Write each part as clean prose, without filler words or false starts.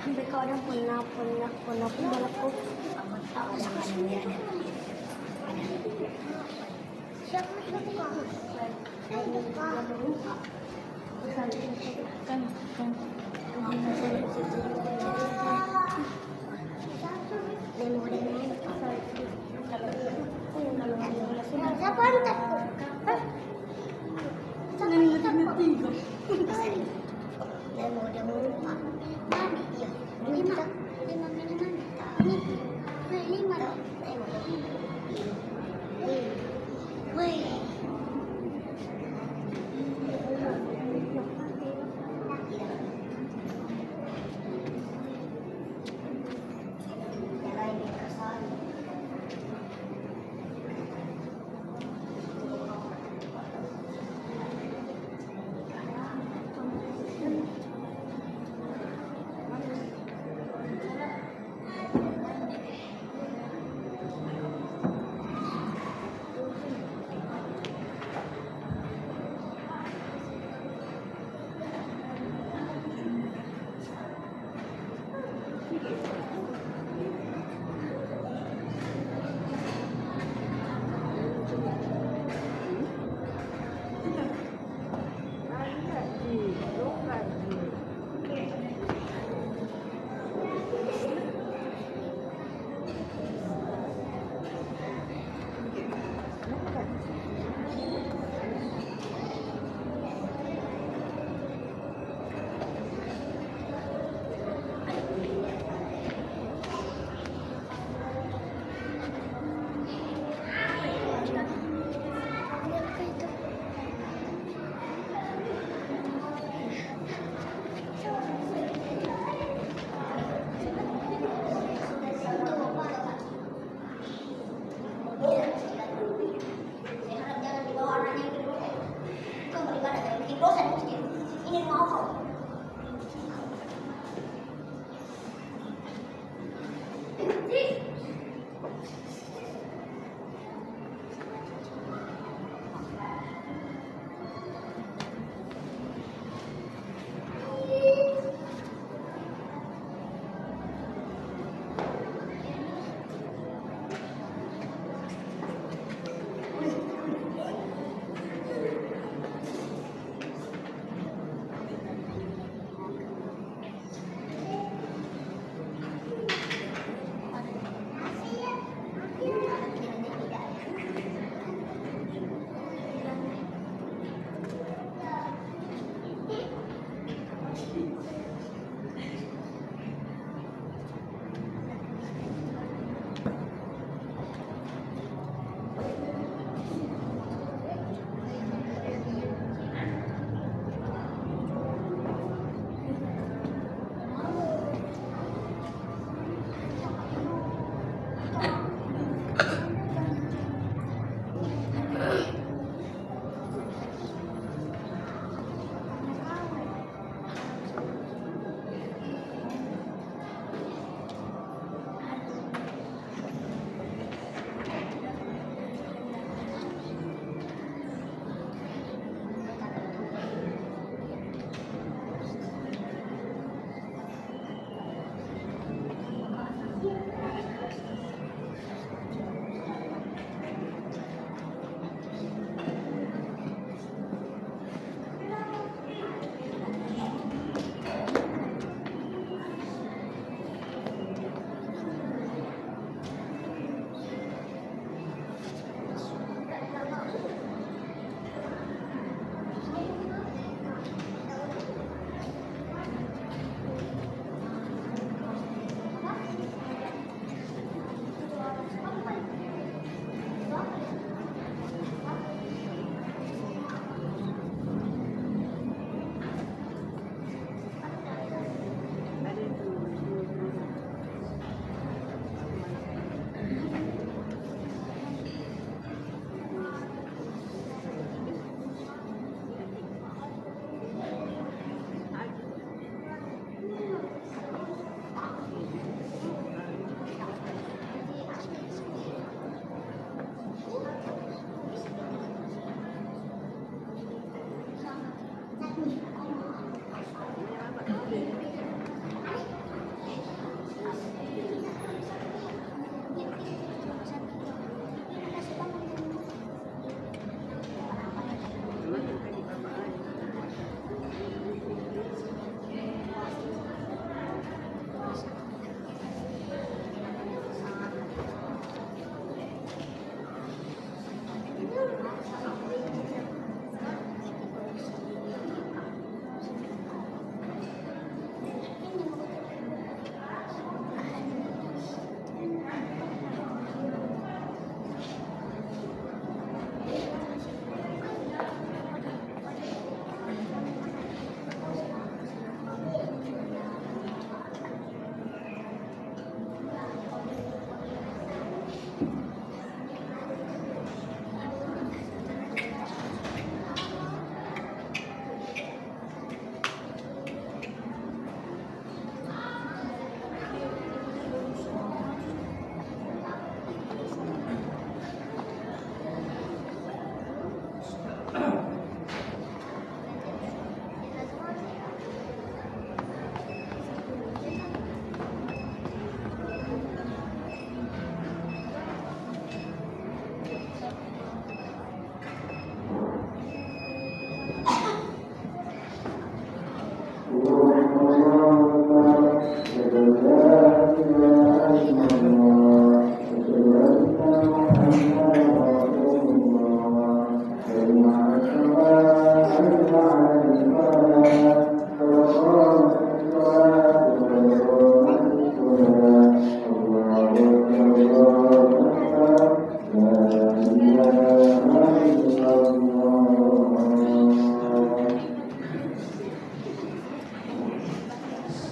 Mereka orang pernah balap ko. Siapa suka? Siapa antar? Mau dia lupa. Mana dia? 5 minit mana? Ini 5 dong. Wih.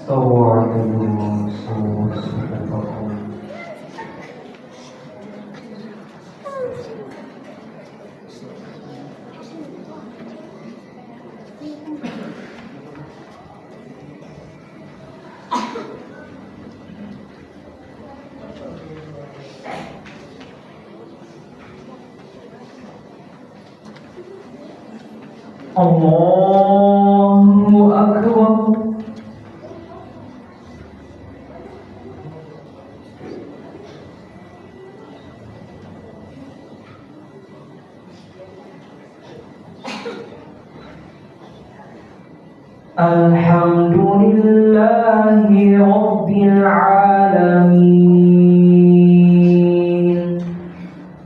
استووا اعتدلوا سووا صفوفكم. Allahu Akbar. Alhamdulillahi Rabbil Alamin.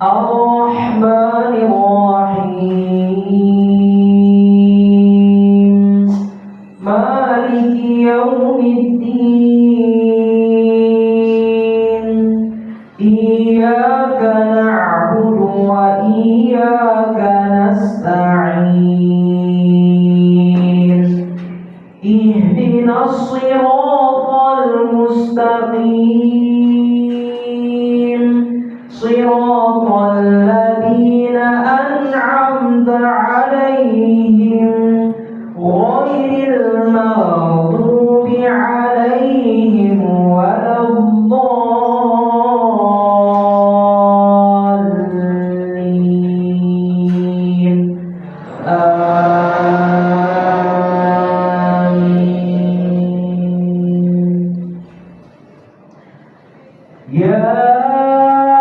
Ar-Rahmanir Rahim. Maliki Yawmiddin. Iyyaka na'budu wa iyyaka nasta'in. Ihdinas siratal mustaqim. Siratal ladzina an'amta 'alaihim ghairil maghdubi 'alaihim waladdallin. Ya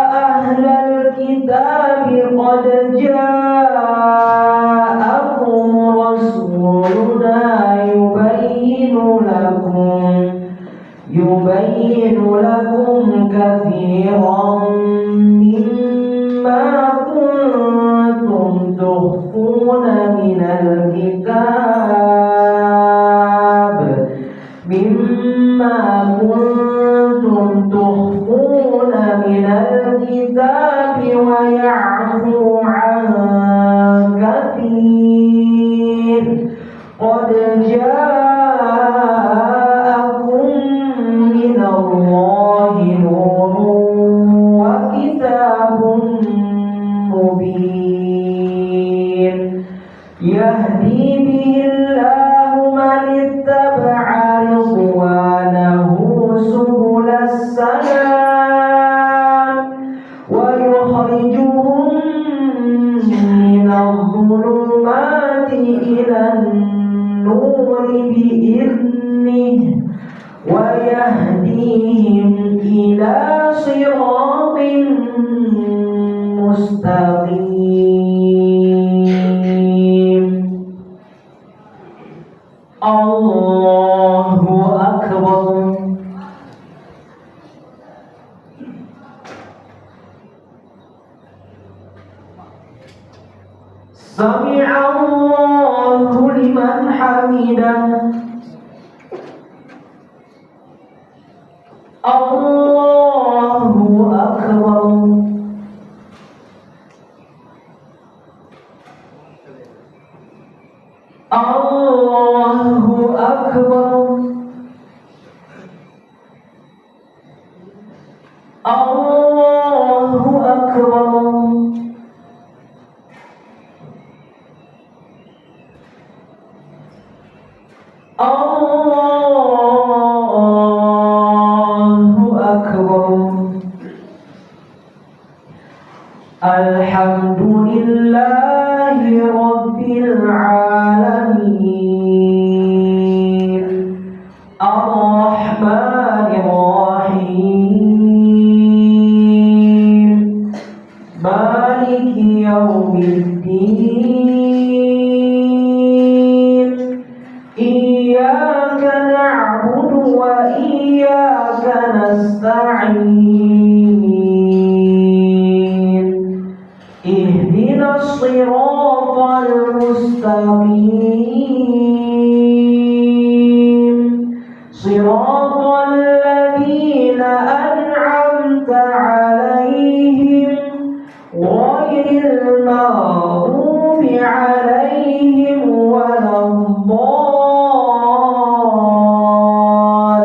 ahlal kitab qad ja'akum rasuluna yubayyinu lakum katsiran mimma kuntum tukhfuna minal kitab wa ya'fu 'an katsir. Qad ja'akum minallahi nurun wa kitabun mubin. Yahdi bihillahu man ittaba'a ridwanahu subulas salam wa yukhrijuhum minadh-dhulumati ilan nuri bi'idhnihi wa yahdihim ila siratin mustaqim. Allahu Akbar. Sami'allahu liman hamidah. Allahu Akbar. Allahu Akbar. Allahu Akbar. Allahu Akbar. Alhamdulillahi Rabbil Alamin. Ar-Rahmanir Rahim. Maliki Yawmiddin. Iyyaka na'budu wa iyyaka nasta'in. Ihdinas siratal mustaqim. Siratal ladzina an'amta 'alaihim ghairil maghdubi 'alaihim waladdallin.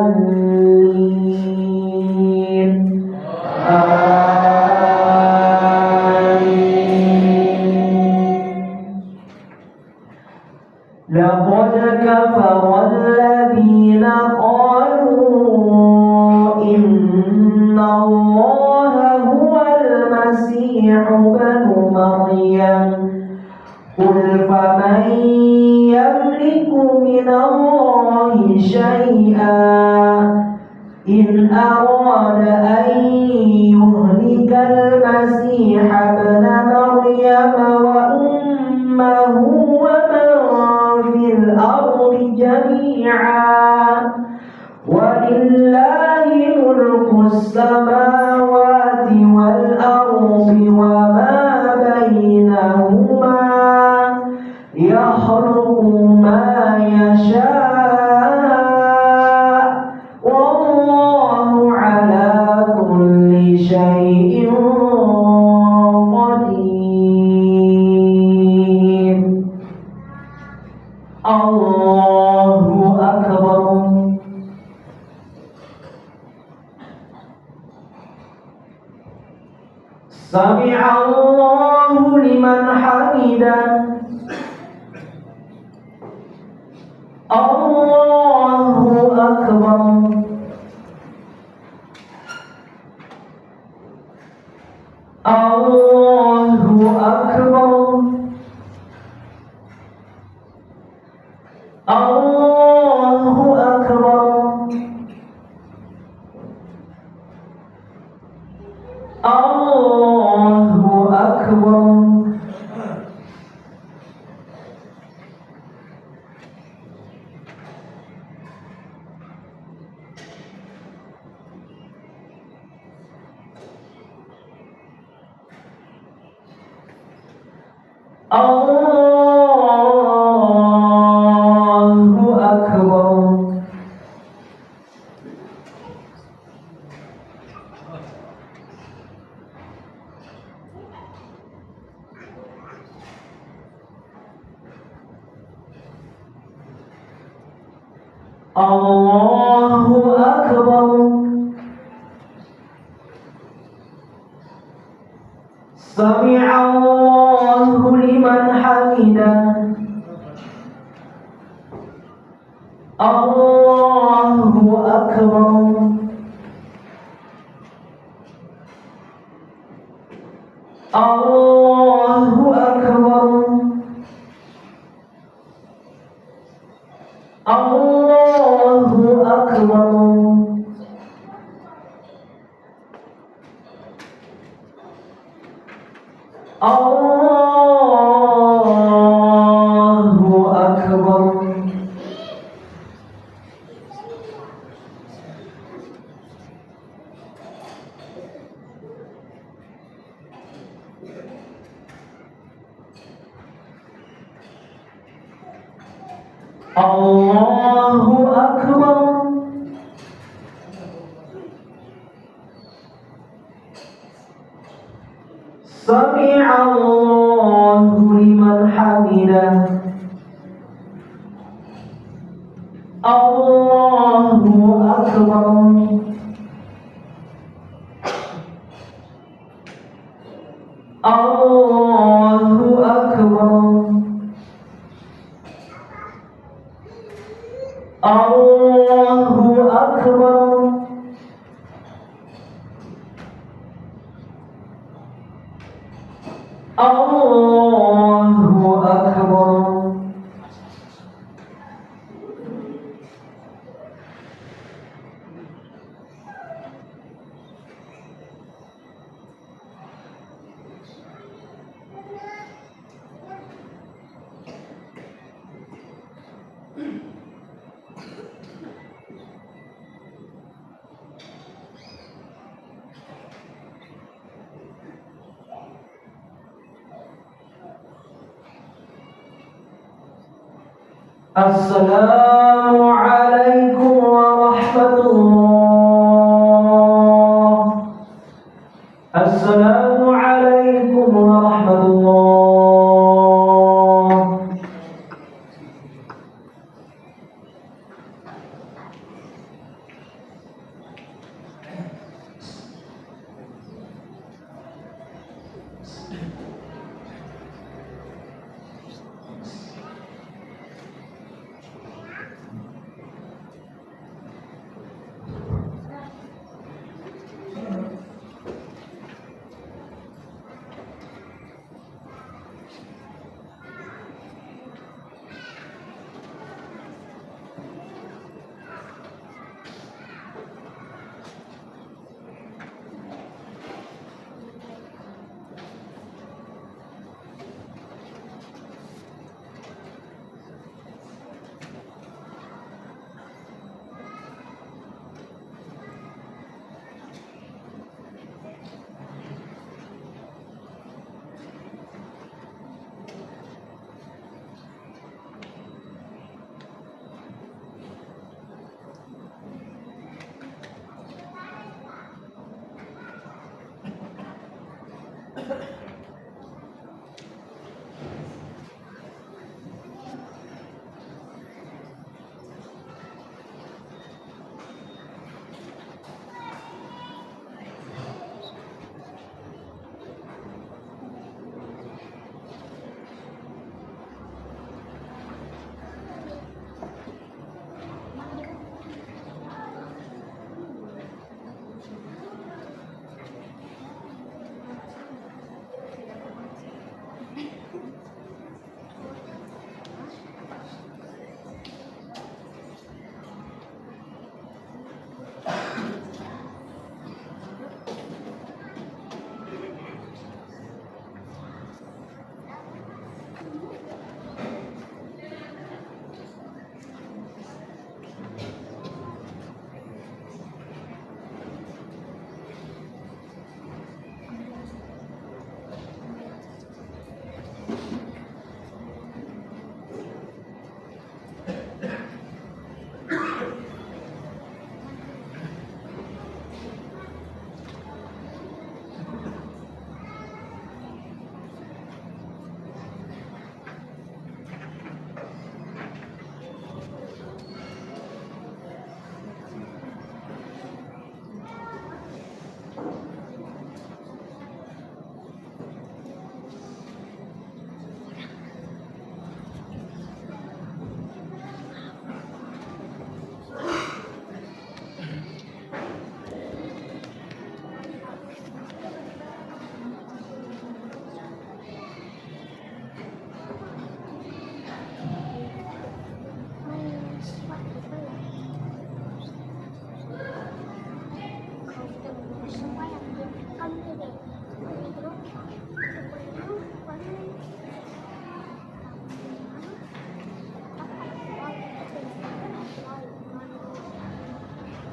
شيئا إن أراد أن يهلك المسيح ابن مريم وأمه ومن في الأرض جميعا ولله ملك السماوات والأرض وما بينهما يخلق ما يشاء والله على كل شيء قدير. الله أكبر. سمع الله لمن حمده. الله أكبر. الله أكبر. الله أكبر. الله أكبر. الله أكبر. الله أكبر. سمع الله لمن حمده. الله أكبر. الله أكبر. الله أكبر. الله أكبر. الله أكبر. سمع الله لمن حمده. الله أكبر. الله أكبر. الله أكبر. الله أكبر. السلام عليكم ورحمة الله. السلام عليكم ورحمة الله.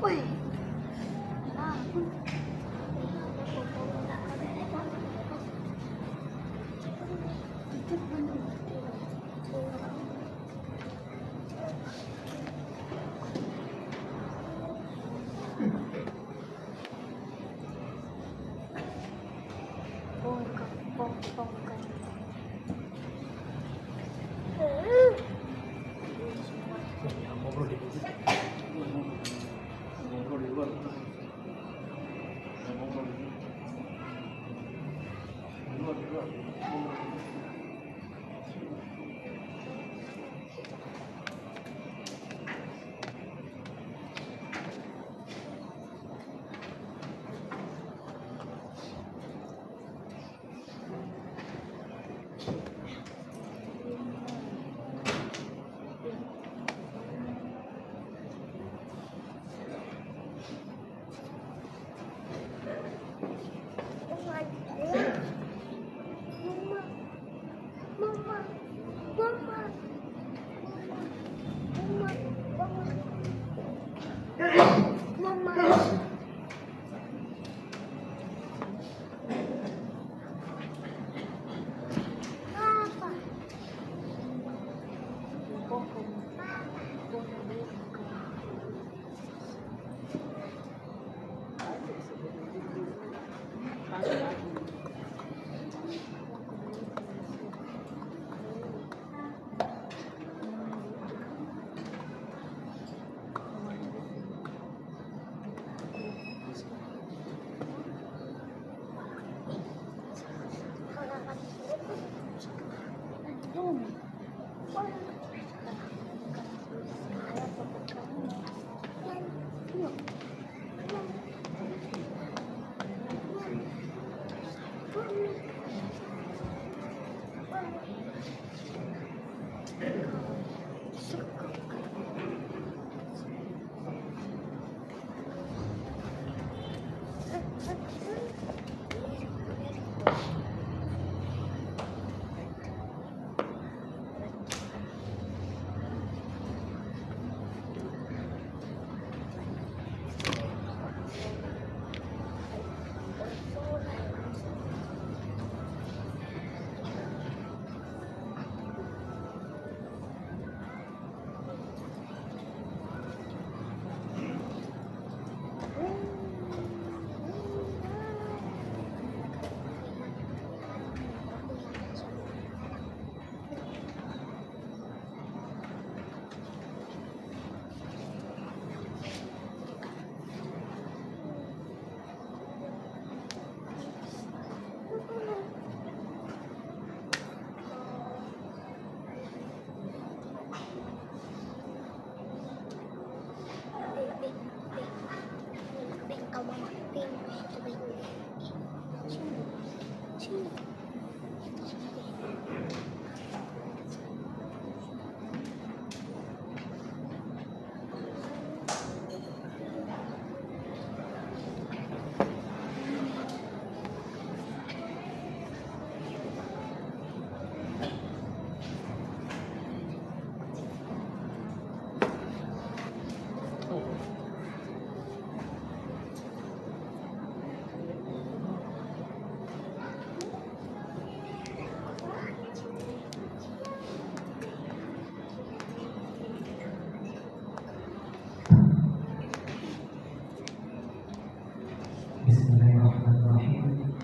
Wih.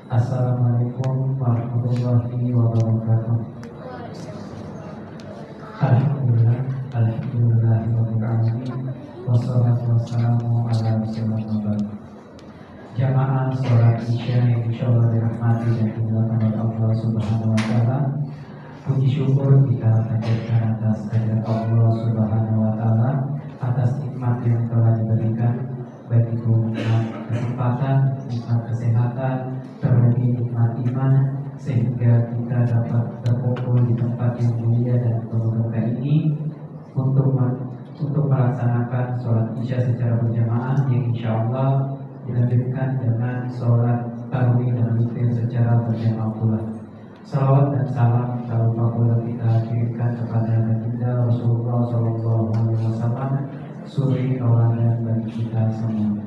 Assalamualaikum warahmatullahi wabarakatuh. Alhamdulillah, alhamdulillahirabbil alamin. Wassalatu wassalamu ala rasulillah. Jamaah sholat Isya yang insyaallah dirahmati dan dimuliakan oleh Allah Subhanahu wa taala. Puji syukur kita panjatkan atas kehadirat Allah Subhanahu wa taala atas nikmat yang telah diberikan bagi untuk nikmat kesempatan, nikmat kesehatan, terlebih nikmat iman, sehingga kita dapat berkumpul di tempat yang mulia dan penuh berkah ini untuk melaksanakan sholat isya secara berjamaah yang insya Allah dilanjutkan dengan sholat tarawih dan witir secara berjamaah pula. Salawat dan salam tak lupa pula kita kirimkan kepada baginda Rasulullah SAW, suri tauladan bagi kita semua.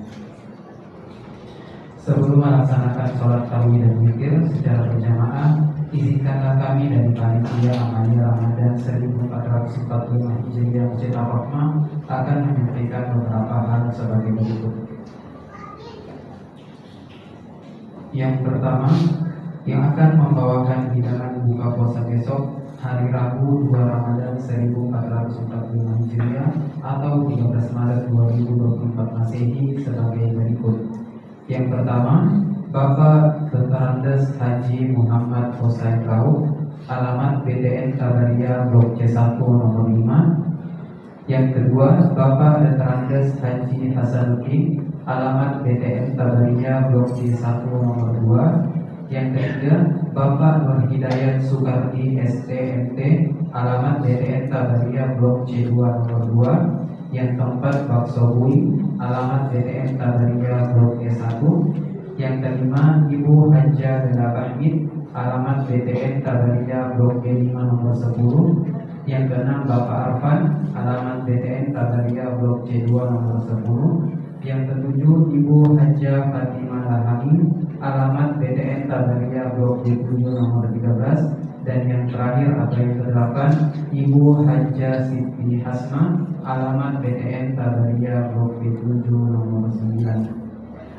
Sebelum melaksanakan sholat tarawih dan witir secara berjamaah, izinkanlah kami dari panitia Amalia Ramadan 1445 Hijriah Masjid Ar-Rahmah akan menyampaikan beberapa hal sebagai berikut. Yang pertama, yang akan membawakan hidangan buka puasa besok hari Rabu 2 Ramadan 1445 Hijriah atau 13 Maret 2024 Masehi sebagai berikut. Yang pertama, Bapak Dr. Haji Muhammad Hussein Rauf, alamat BTN Tabaria Blok C1 nomor 5. Yang kedua, Bapak Dr. Haji Hasanuddin, alamat BTN Tabaria Blok C1 nomor 2. Yang ketiga, Bapak Nur Hidayat Sukardi STMT, alamat BTN Tabaria Blok C2 nomor 2. Yang keempat, Pak Sobui, alamat BTN Tabaria Blok E1. Yang kelima, Ibu Hajah Bella Bahmid, alamat BTN Tabaria Blok E5 nomor 10. Yang keenam, Bapak Arfan, alamat BTN Tabaria Blok C2 nomor 10. Yang ketujuh, Ibu Hajah Fatimah Lahami, alamat BTN Tabaria Blok C7 nomor 13. Dan yang terakhir atau yang ke-8, Ibu Hajah Siti Hasma, alamat BTN Tabaria Blok B7 nomor 9.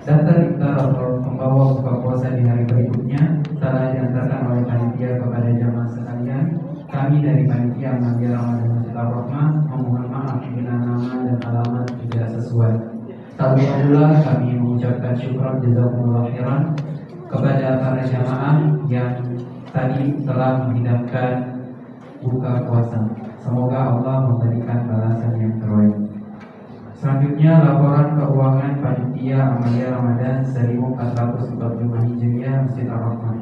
Daftar iftar atau pembawa buka puasa di hari berikutnya telah diantarkan oleh panitia kepada jamaah sekalian. Kami dari panitia Amalia Ramadan Masjid Ar-Rahmah memohon maaf bila nama dan alamat tidak sesuai. Tak lupa pula kami mengucapkan syukur jazakumullah khairan kepada para jamaah yang tadi telah menghidangkan buka puasa. Semoga Allah memberikan balasan yang terbaik. Selanjutnya, laporan keuangan panitia Amalia Ramadan 1445 Hijriah Masjid Ar-Rahmah.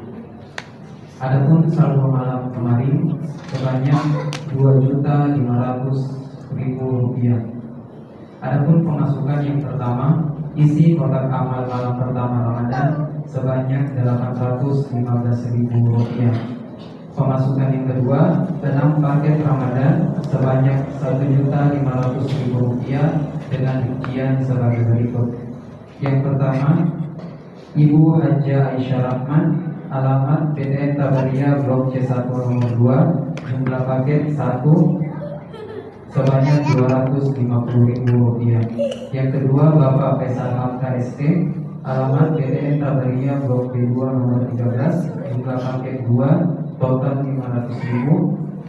Adapun saldo malam kemarin sebanyak Rp2.500.000. Adapun pemasukan yang pertama, isi kotak amal malam pertama Ramadan sebanyak Rp815.000. Pemasukan yang kedua, 6 paket Ramadan sebanyak Rp1.500.000 dengan rincian sebagai berikut. Yang pertama, Ibu Hajah Aisyah Rahman, alamat BTN Tabaria Blok C1 nomor 2, jumlah paket 1 sebanyak Rp250.000. Yang kedua, Bapak Faisal Hamka ST, alamat BTN Tabaria Blok B2 nomor 13, jumlah paket 2 total Rp500.000.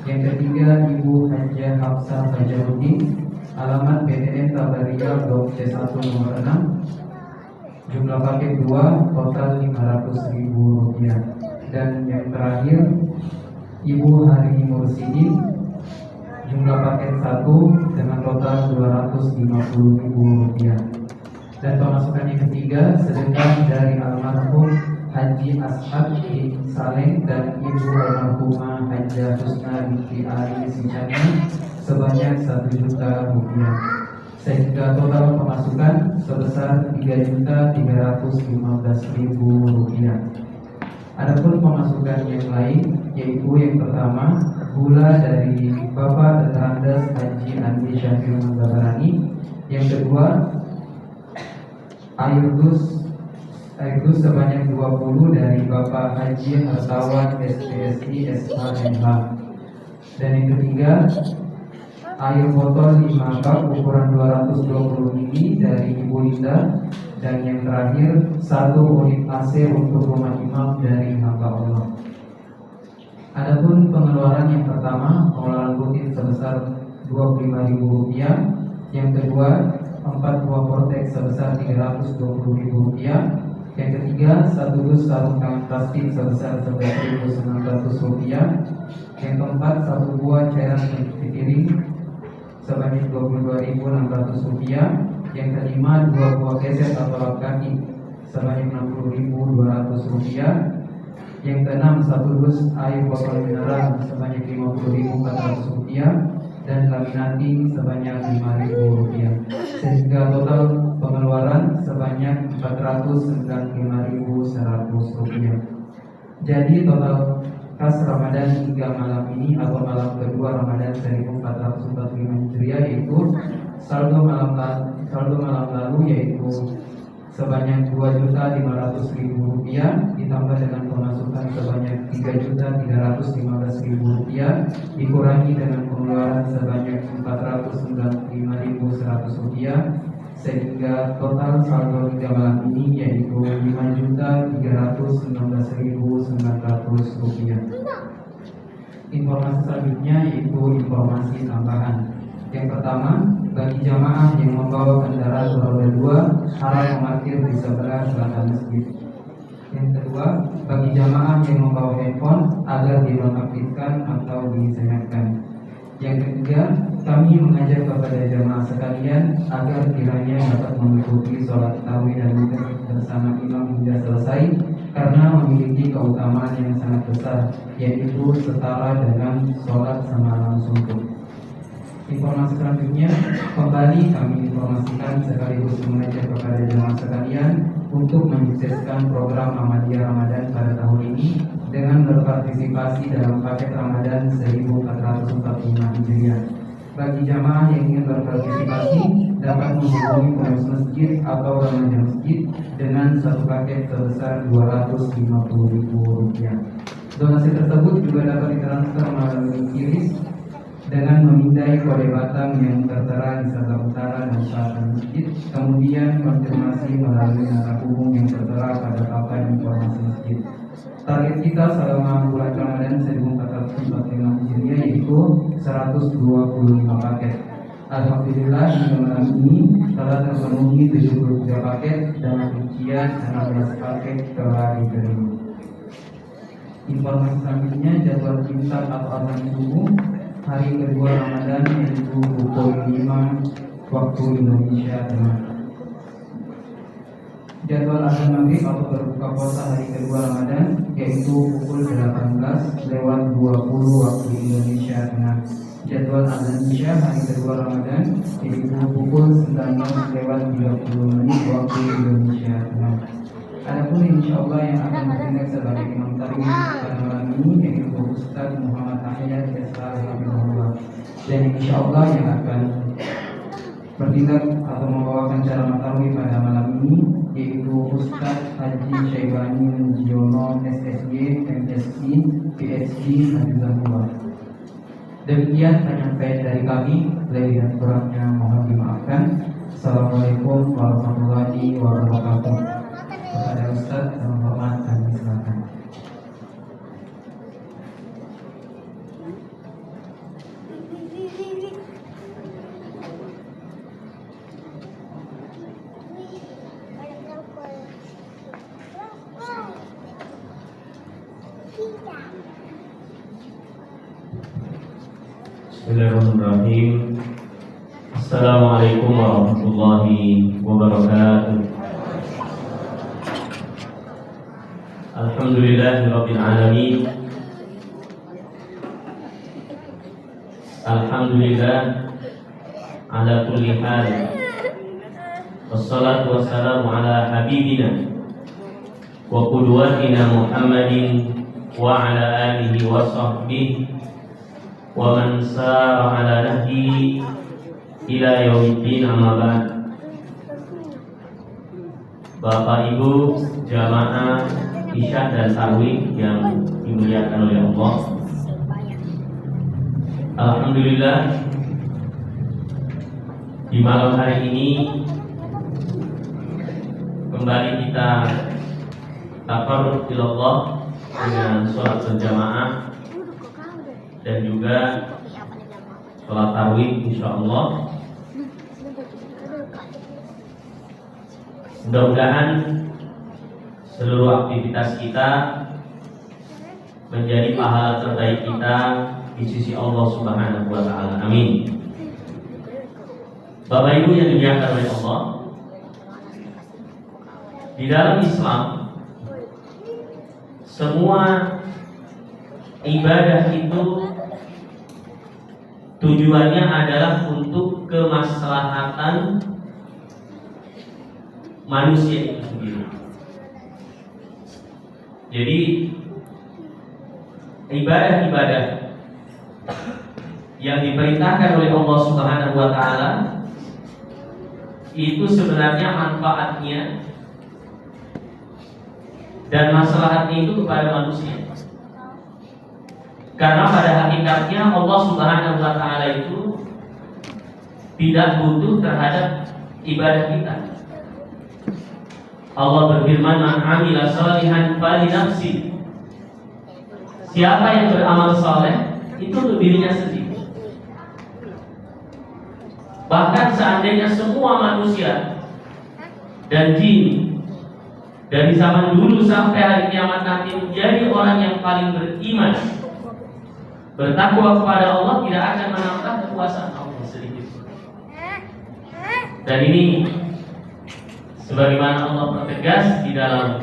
Yang ketiga, Ibu Hajah Hafsah Fajaruddin, alamat BTN Tabaria Blok C1 nomor 6, jumlah paket 2 total Rp500.000. Dan yang terakhir, Ibu Hari Mursidin, jumlah paket 1 dengan total Rp250.000. Dan pemasukan yang ketiga, sedekah dari almarhum Haji Ashab bin Saleh dan Ibu almarhumah Hajah Husna binti Ali Sicana sebanyak Rp1.000.000, sehingga total pemasukan sebesar Rp3.315.000. Adapun pemasukan yang lain, yaitu yang pertama, gula dari Bapak Dr. Haji Andi Syafir Manggabarani. Yang kedua, air dus sebanyak 20 dari Bapak Haji Hartawan SPSI SHMH. Dan yang ketiga, air botol 5 bak ukuran 220 ml dari Ibu Linda. Dan yang terakhir, 1 unit AC untuk rumah imam dari hamba Allah. Adapun pengeluaran yang pertama, pengeluaran rutin sebesar Rp25.000. Yang kedua, 4 buah Vortex sebesar Rp320.000. Yang ketiga, 1 dus sarung tangan plastik sebesar Rp11.900. Yang keempat, 1 buah cairan pencuci piring sebanyak Rp22.600. Yang kelima, 2 buah keset atau alat kaki sebanyak Rp60.200. Yang keenam, 1 dus air botol mineral sebanyak Rp50.400 dan laminating sebanyak Rp5.000, sehingga total pengeluaran sebanyak Rp495.100. Jadi total kas Ramadan hingga malam ini atau malam kedua Ramadan 1445 Hijriah yaitu saldo malam lalu yaitu sebanyak Rp2.500.000 ditambah dengan pemasukan sebanyak Rp3.315.000 dikurangi dengan pengeluaran sebanyak Rp495.100 sehingga total saldo hingga malam ini yaitu Rp5.319.900. Informasi selanjutnya yaitu informasi tambahan. Yang pertama, bagi jamaah yang membawa kendaraan beroda 2 harap memarkir di sebelah selatan masjid. Yang kedua, bagi jamaah yang membawa handphone agar dinonaktifkan atau disehatkan. Yang ketiga, kami mengajak kepada jamaah sekalian agar kiranya dapat mengikuti sholat tarawih dan witir bersama imam hingga selesai karena memiliki keutamaan yang sangat besar, yaitu setara dengan sholat semalam suntuk. Informasi selanjutnya, kembali kami informasikan sekaligus mengajak kepada jemaah sekalian untuk menyukseskan program Ahmadiyah Ramadan pada tahun ini dengan berpartisipasi dalam paket Ramadan 1445 Hijriah. Bagi jamaah yang ingin berpartisipasi dapat menghubungi pengurus masjid atau remaja masjid dengan satu paket sebesar Rp250.000. Donasi tersebut juga dapat ditransfer melalui QRIS dengan memindai kode batang yang tertera di sebelah utara dan selatan masjid, kemudian konfirmasi melalui nota hubung yang tertera pada papan informasi masjid. Target kita selama bulan Ramadan 1445 Hijriah yaitu 125 paket. Alhamdulillah hingga malam ini telah terpenuhi 73 paket dan rincian 16 paket telah diterima. Informasi selanjutnya, jadwal imsak atau azan subuh hari kedua Ramadan yaitu pukul 5 waktu Indonesia Tengah. Jadwal azan maghrib atau berbuka puasa hari kedua Ramadan yaitu pukul 18:20 waktu Indonesia Tengah. Jadwal azan isya hari kedua Ramadan yaitu pukul 19:30 waktu Indonesia Tengah. Adapun insyaallah yang akan bertindak sebagai imam tarawih pada malam ini yaitu Ustaz Muhammad Ahyad Hafizahullah, dan insyaallah yang akan bertindak atau membawakan cara tarawih pada malam ini yaitu Ustaz Haji Syaibani Mujiono SSG MSc PhD Hafizahullah. Demikian penyampaian dari kami, lebih dan kurangnya mohon dimaafkan. Assalamualaikum warahmatullahi wabarakatuh. Kepada Ustaz yang hormat kami silakan. Bismillahirrahmanirrahim. Assalamualaikum warahmatullahi wabarakatuh. Alhamdulillahirabbil alamin. Alhamdulillah ala kulli hal. Wassalatu wassalamu ala habibina wa qudwatina Muhammadin wa ala alihi wa sahbihi wa man sara ala nahji ila yaumiddin, amma ba'd. Bapak Ibu jamaah Isya dan Tarawih yang dimuliakan oleh Allah, alhamdulillah di malam hari ini kembali kita takarrub ila Allah dengan sholat berjamaah dan juga sholat tarawih insyaallah. Mudah-mudahan seluruh aktivitas kita menjadi pahala terbaik kita di sisi Allah Subhanahu wa taala. Amin. Bapak Ibu yang dimuliakan oleh Allah, di dalam Islam semua ibadah itu tujuannya adalah untuk kemaslahatan manusia itu sendiri. Jadi ibadah-ibadah yang diperintahkan oleh Allah Subhanahu wa taala itu sebenarnya manfaatnya dan maslahatnya itu kepada manusia. Karena pada hakikatnya Allah Subhanahu wa taala itu tidak butuh terhadap ibadah kita. Allah berfirman, "Man 'amila shalihan falinafsi." Siapa yang beramal saleh itu untuk dirinya sendiri. Bahkan seandainya semua manusia dan jin dari zaman dulu sampai hari kiamat nanti menjadi orang yang paling beriman, bertakwa kepada Allah, tidak akan menambah kekuasaan Allah sedikit. Dan ini sebagaimana Allah pertegas di dalam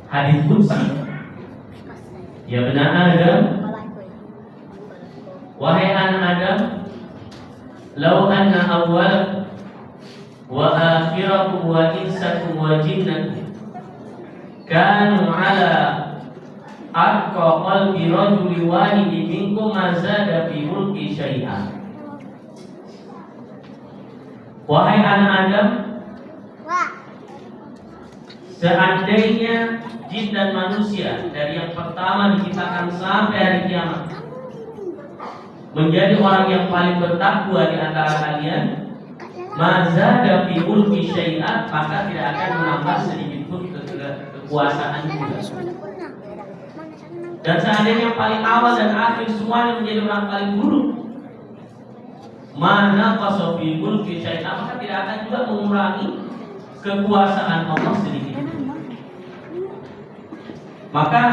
hadis qudsi, ya benar Adam, wahai anak Adam, lau anna awwalakum wa akhirakum wa insakum wa jinnakum kanu ala atqa qalbi rajuli wahidin minkum ma zada fi mulki syai'an. Wahai anak Adam, seandainya jin dan manusia dari yang pertama diciptakan sampai hari kiamat menjadi orang yang paling bertakwa di antara kalian, mazada fi mulki syai'at, maka tidak akan menambah sedikit pun kekuasaan juga. Dan seandainya yang paling awal dan akhir semuanya menjadi orang paling buruk, mana qasafi mulki syai'at, maka tidak akan juga mengurangi kekuasaan Allah sedikit. Maka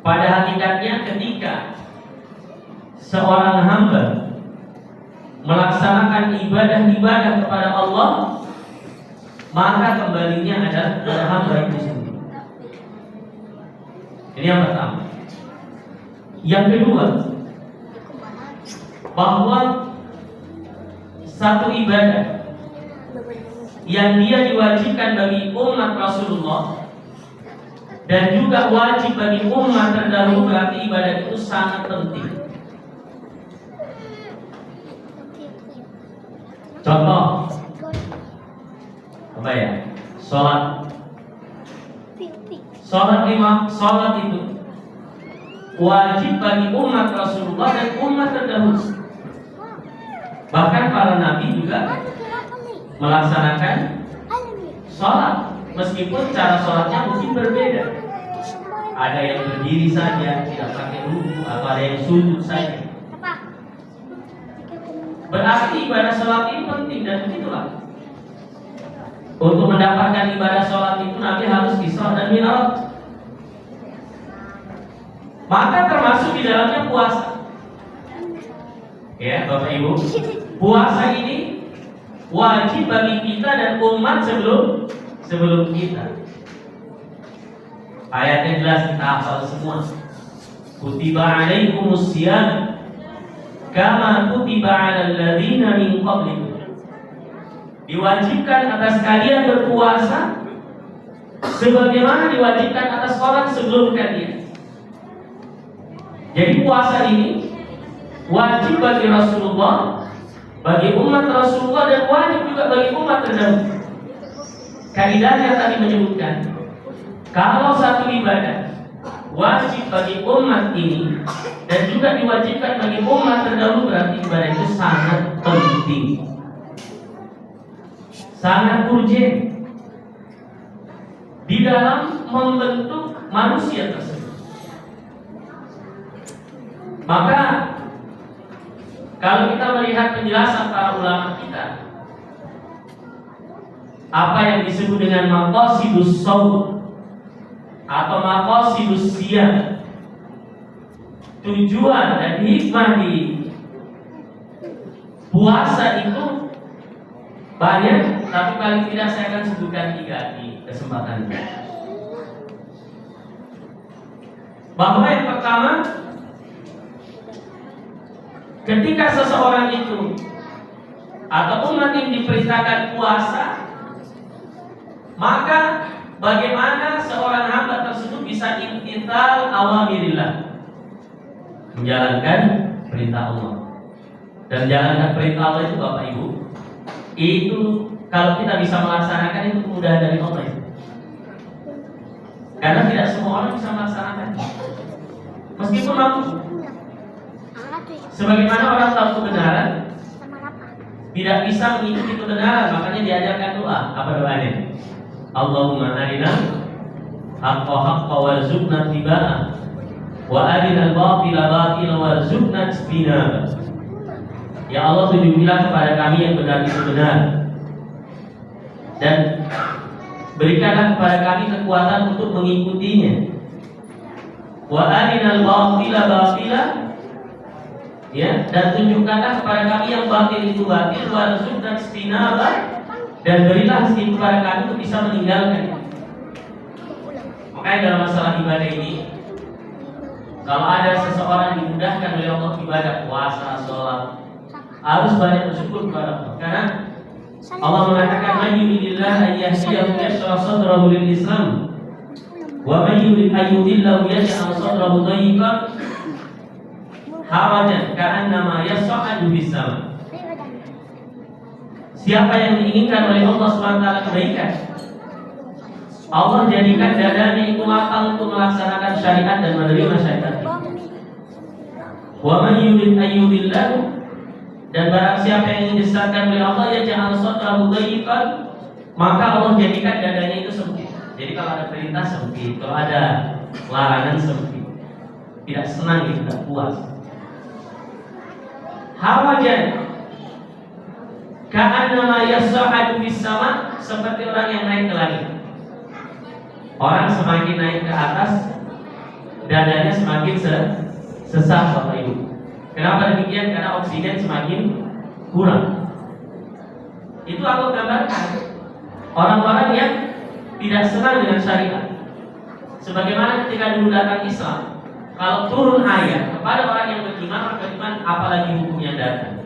pada hakikatnya ketika seorang hamba melaksanakan ibadah-ibadah kepada Allah, maka kembalinya adalah kepada hamba itu sendiri. Ini yang pertama. Yang kedua, bahwa satu ibadah yang dia diwajibkan bagi umat Rasulullah dan juga wajib bagi umat terdahulu, berarti ibadah itu sangat penting. Contoh apa ya? Sholat itu wajib bagi umat Rasulullah dan umat terdahulu. Bahkan para nabi juga melaksanakan sholat, meskipun cara sholatnya mungkin berbeda. Ada yang berdiri saja, tidak pakai ruku, atau ada yang sujud saja. Berarti ibadah sholat ini penting, dan begitulah. Untuk mendapatkan ibadah sholat itu Nabi harus Isra dan Mi'raj. Maka termasuk di dalamnya puasa. Ya, Bapak Ibu, puasa ini wajib bagi kita dan umat sebelum kita. Ayatnya jelas, kita hafal semua. Kutiba alaikumus syiyam kama kutiba alal ladzina min qablikum. Diwajibkan atas kalian berpuasa sebagaimana diwajibkan atas orang sebelum kalian. Jadi puasa ini wajib bagi Rasulullah, bagi umat Rasulullah, dan wajib juga bagi umat terdahulu. Kaidahnya tadi menyebutkan, kalau satu ibadah wajib bagi umat ini dan juga diwajibkan bagi umat terdahulu, berarti ibadah itu sangat penting, sangat urgen di dalam membentuk manusia tersebut. Maka kalau kita melihat penjelasan para ulama kita, apa yang disebut dengan maqasidus shaum atau maqasidus siyam, tujuan dan hikmah di puasa itu banyak, tapi paling tidak saya akan sebutkan 3 di kesempatan ini. Bahwa yang pertama, ketika seseorang itu atau umat yang diperintahkan puasa, maka bagaimana seorang hamba tersebut bisa imtithal awamirillah, menjalankan perintah Allah. Dan jalankan perintah Allah itu Bapak Ibu, itu kalau kita bisa melaksanakan itu kemudahan dari Allah itu. Karena tidak semua orang bisa melaksanakan, meskipun mampu. Sebagaimana orang tahu kebenaran, tidak bisa mengikuti kebenaran, makanya diajarkan doa. Apa doanya? Allahumma arina haqqa haqqa warzuqna tibaa wa arina al-batila batila warzuqna ijtinaba. Ya Allah, tunjukilah kepada kami yang benar itu benar, dan berikanlah kepada kami kekuatan untuk mengikutinya. Wa arina al-batila batila, ya, dan tunjukkanlah kepada kami yang batil itu batil, warzuqna ijtinaba, dan berilah rezeki kepada kami untuk bisa meninggalkan. Makanya dalam masalah ibadah ini, kalau ada seseorang dimudahkan oleh Allah ibadah puasa, sholat, harus banyak bersyukur kepada Allah. Karena Allah mengatakan, "Man yuridillahu an yahdiyahu yashrah sadrahu lil Islam, wa man yurid an yudillahu yaj'al sadrahu dayyqan harajan ka'annama yas'adu fis sama." Siapa yang diinginkan oleh Allah SWT kebaikan, Allah jadikan dadanya itu lapang untuk melaksanakan syariat dan menerima syariat. Wa man yurid an yudillahu, dan barang siapa yang ingin disesatkan oleh Allah, ya jangan sadrahu dayyqan, maka Allah jadikan dadanya itu sempit. Jadi kalau ada perintah sempit, kalau ada larangan sempit, tidak senang, tidak puas. Hawajan ka'annama yas'adu fis sama, seperti orang yang naik ke langit. Orang semakin naik ke atas, dadanya semakin sesak Bapak Ibu. Kenapa demikian? Karena oksigen semakin kurang. Itu aku gambarkan orang-orang yang tidak senang dengan syariat. Sebagaimana ketika dulu datang Islam, kalau turun ayat kepada orang yang beriman, beriman apalagi hukumnya datang,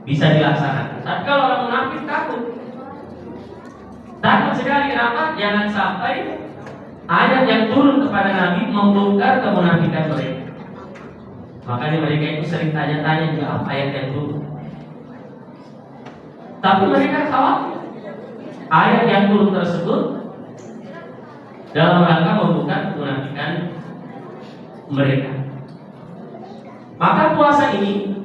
bisa dilaksanakan. Tapi kalau orang munafik takut sekali. Kenapa? Jangan sampai ayat yang turun kepada Nabi membongkar kemunafikan mereka. Makanya mereka itu sering tanya-tanya juga apa ayat yang turun. Tapi mereka khawatir ayat yang turun tersebut dalam rangka membongkar kemunafikan mereka. Maka puasa ini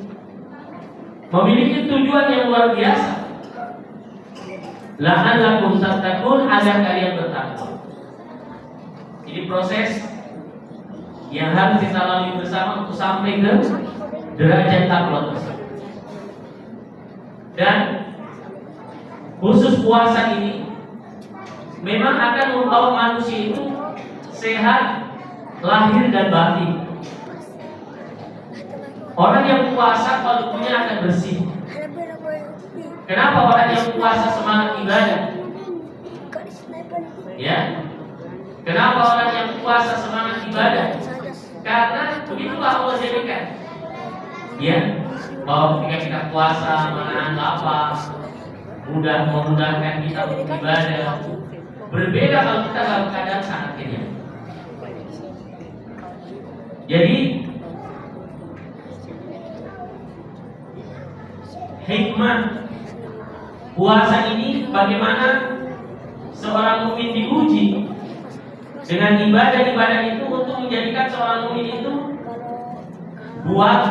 memiliki tujuan yang luar biasa. La'allakum tattaqun, agar kalian bertakwa. Jadi proses yang harus kita lalui bersama untuk sampai ke derajat takwa tersebut. Dan khusus puasa ini memang akan membawa manusia itu sehat lahir dan batin. Orang yang puasa kalbunya akan bersih. Kenapa orang yang puasa semangat ibadah? Ya. Kenapa orang yang puasa semangat ibadah? Karena begitulah Allah jadikan. Ya, bahwa ketika kita puasa menahan lapar, memudahkan kita untuk ibadah. Berbeda kalau kita dalam keadaan sangat kenyang. Jadi hikmah puasa ini bagaimana seorang mukmin diuji dengan ibadah-ibadah itu untuk menjadikan seorang mukmin itu buat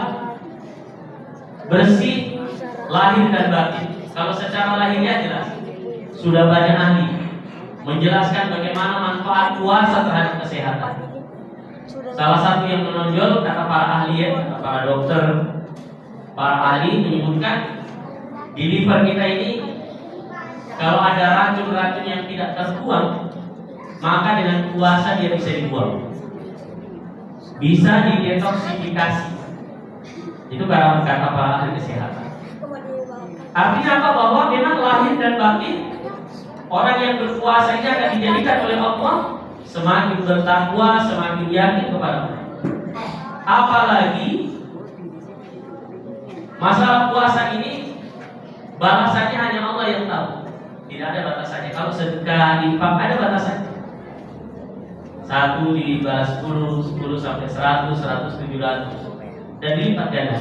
bersih lahir dan batin. Kalau secara lahirnya jelas sudah banyak ahli menjelaskan bagaimana manfaat puasa terhadap kesehatan. Salah satu yang menonjol kata para ahli, kata para dokter, para ahli menyebutkan di liver kita ini kalau ada racun-racun yang tidak terbuang, maka dengan puasa dia bisa dibuang, bisa didetoksifikasi. Itu kata para ahli kesehatan. Artinya apa? Bahwa memang lahir dan batin orang yang berpuasa ini akan dijadikan oleh Allah semakin bertakwa, semakin yakin kepada Allah. Apalagi masalah puasa ini balasannya hanya Allah yang tahu. Tidak ada batasannya. Kalau sedekah, infak ada batasannya. 1 dibalas 10, 10 sampai 100, 100, 700 dan dilipat ganda.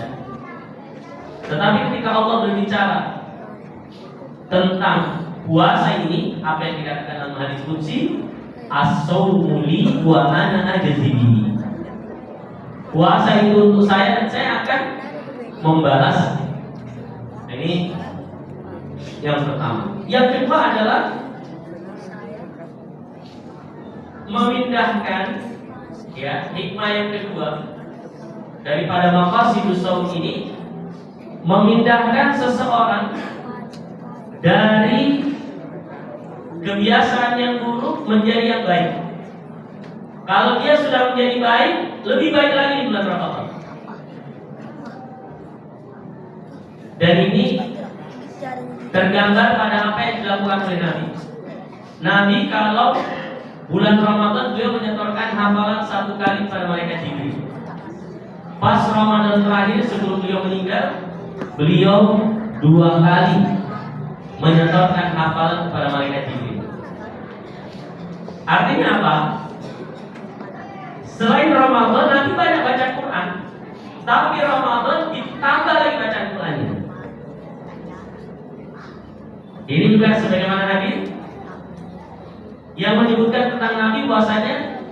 Tetapi ketika Allah berbicara tentang puasa ini, apa yang dikatakan dalam hadis qudsi, as-saumu li wa ana ajzi bihi. Puasa itu untuk saya dan saya akan membalas. Ini yang pertama. Yang kedua adalah memindahkan, ya, hikmah yang kedua daripada maqasidus shaum ini, memindahkan seseorang dari kebiasaan yang buruk menjadi yang baik. Kalau dia sudah menjadi baik, lebih baik lagi di bulan Ramadan. Dan ini tergambar pada apa yang dilakukan oleh Nabi. Nabi kalau bulan Ramadan beliau menyetorkan hafalan 1 kali pada malaikat Jibril. Pas Ramadan terakhir sebelum beliau meninggal, beliau 2 kali menyetorkan hafalan kepada malaikat Jibril. Artinya apa? Selain Ramadan, Nabi banyak baca Quran, tapi Ramadan ditambah lagi baca Qurannya. Ini juga sebagaimana hadis yang menyebutkan tentang Nabi bahwasanya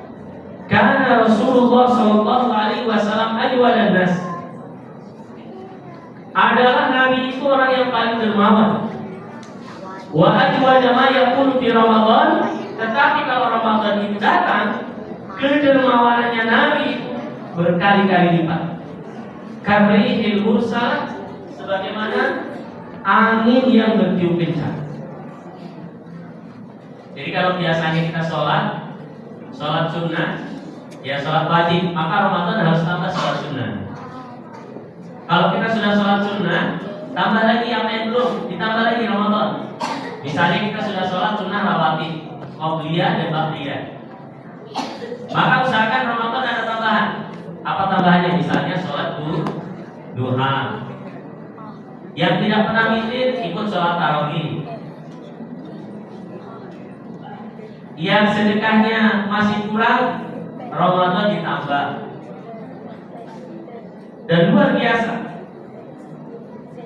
karena Rasulullah Shallallahu Alaihi Wasallam ajwadan nas, adalah Nabi itu orang yang paling dermawan. Wa ajwada ma yakunu fi Ramadan, tetapi kalau Ramadan itu datang, kedermawanannya Nabi itu berkali-kali lipat. Kabrihil mursal, sebagaimana angin yang bertiup kencang. Jadi kalau biasanya kita sholat sunnah, ya sholat wajib, maka Ramadan harus tambah sholat sunnah. Kalau kita sudah sholat sunnah, tambah lagi apa yang belum, ditambah lagi Ramadan. Misalnya kita sudah sholat sunnah rawatib, qobliyah dan ba'diyah, maka usahakan Ramadan ada tambahan. Apa tambahannya? Misalnya sholat duha. Yang tidak pernah witir ikut sholat tarawih. Yang sedekahnya masih kurang, Ramadan ditambah. Dan luar biasa,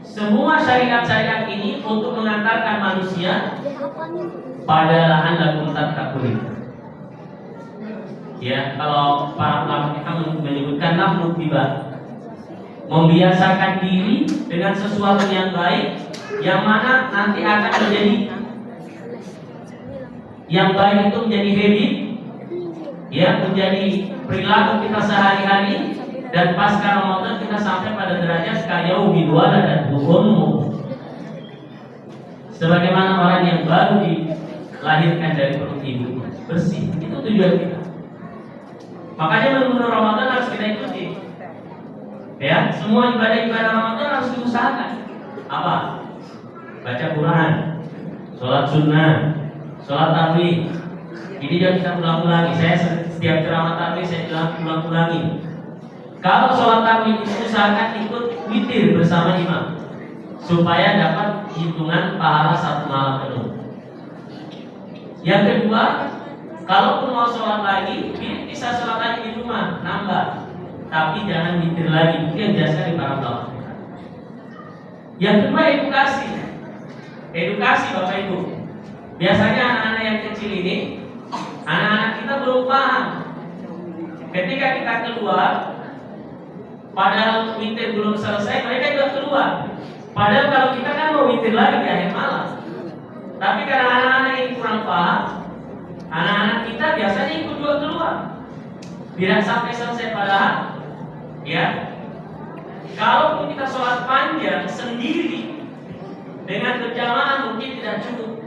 semua syariat-syariat ini untuk mengantarkan manusia pada lahan lakum tattaqun. Ya, kalau para ulama kita menyebutkan nafsu tiba, membiasakan diri dengan sesuatu yang baik, yang mana nanti akan menjadi yang baik itu menjadi habit, ya, menjadi perilaku kita sehari-hari, dan pasca Ramadan kita sampai pada derajat kayaumi dan ummu, sebagaimana orang yang baru dilahirkan dari perut ibu, bersih. Itu tujuan kita. Makanya menu Ramadan harus kita ikuti. Ya, semua ibadah-ibadah Ramadan harus diusahakan. Apa? Baca Quran, sholat sunnah, sholat tarawih. Ini juga kita ulang-ulangi. Saya setiap ceramah tarawih saya ulang-ulangi. Kalau sholat tarawih itu usahakan ikut witir bersama imam, supaya dapat hitungan pahala 1 malam penuh. Yang kedua, kalaupun mau sholat lagi, bisa sholat lagi di rumah, nambah. Tapi jangan witir lagi, itu yang biasa di para ulama. Yang kedua, edukasi. Edukasi Bapak Ibu. Biasanya anak-anak yang kecil ini, anak-anak kita belum paham. Ketika kita keluar, padahal witir belum selesai, mereka juga keluar. Padahal kalau kita kan mau witir lagi di akhir malam. Tapi karena anak-anak ini kurang paham, anak-anak kita biasanya ikut juga keluar, tidak sampai selesai. Padahal, ya, kalaupun kita sholat panjang sendiri dengan berjamaah mungkin tidak cukup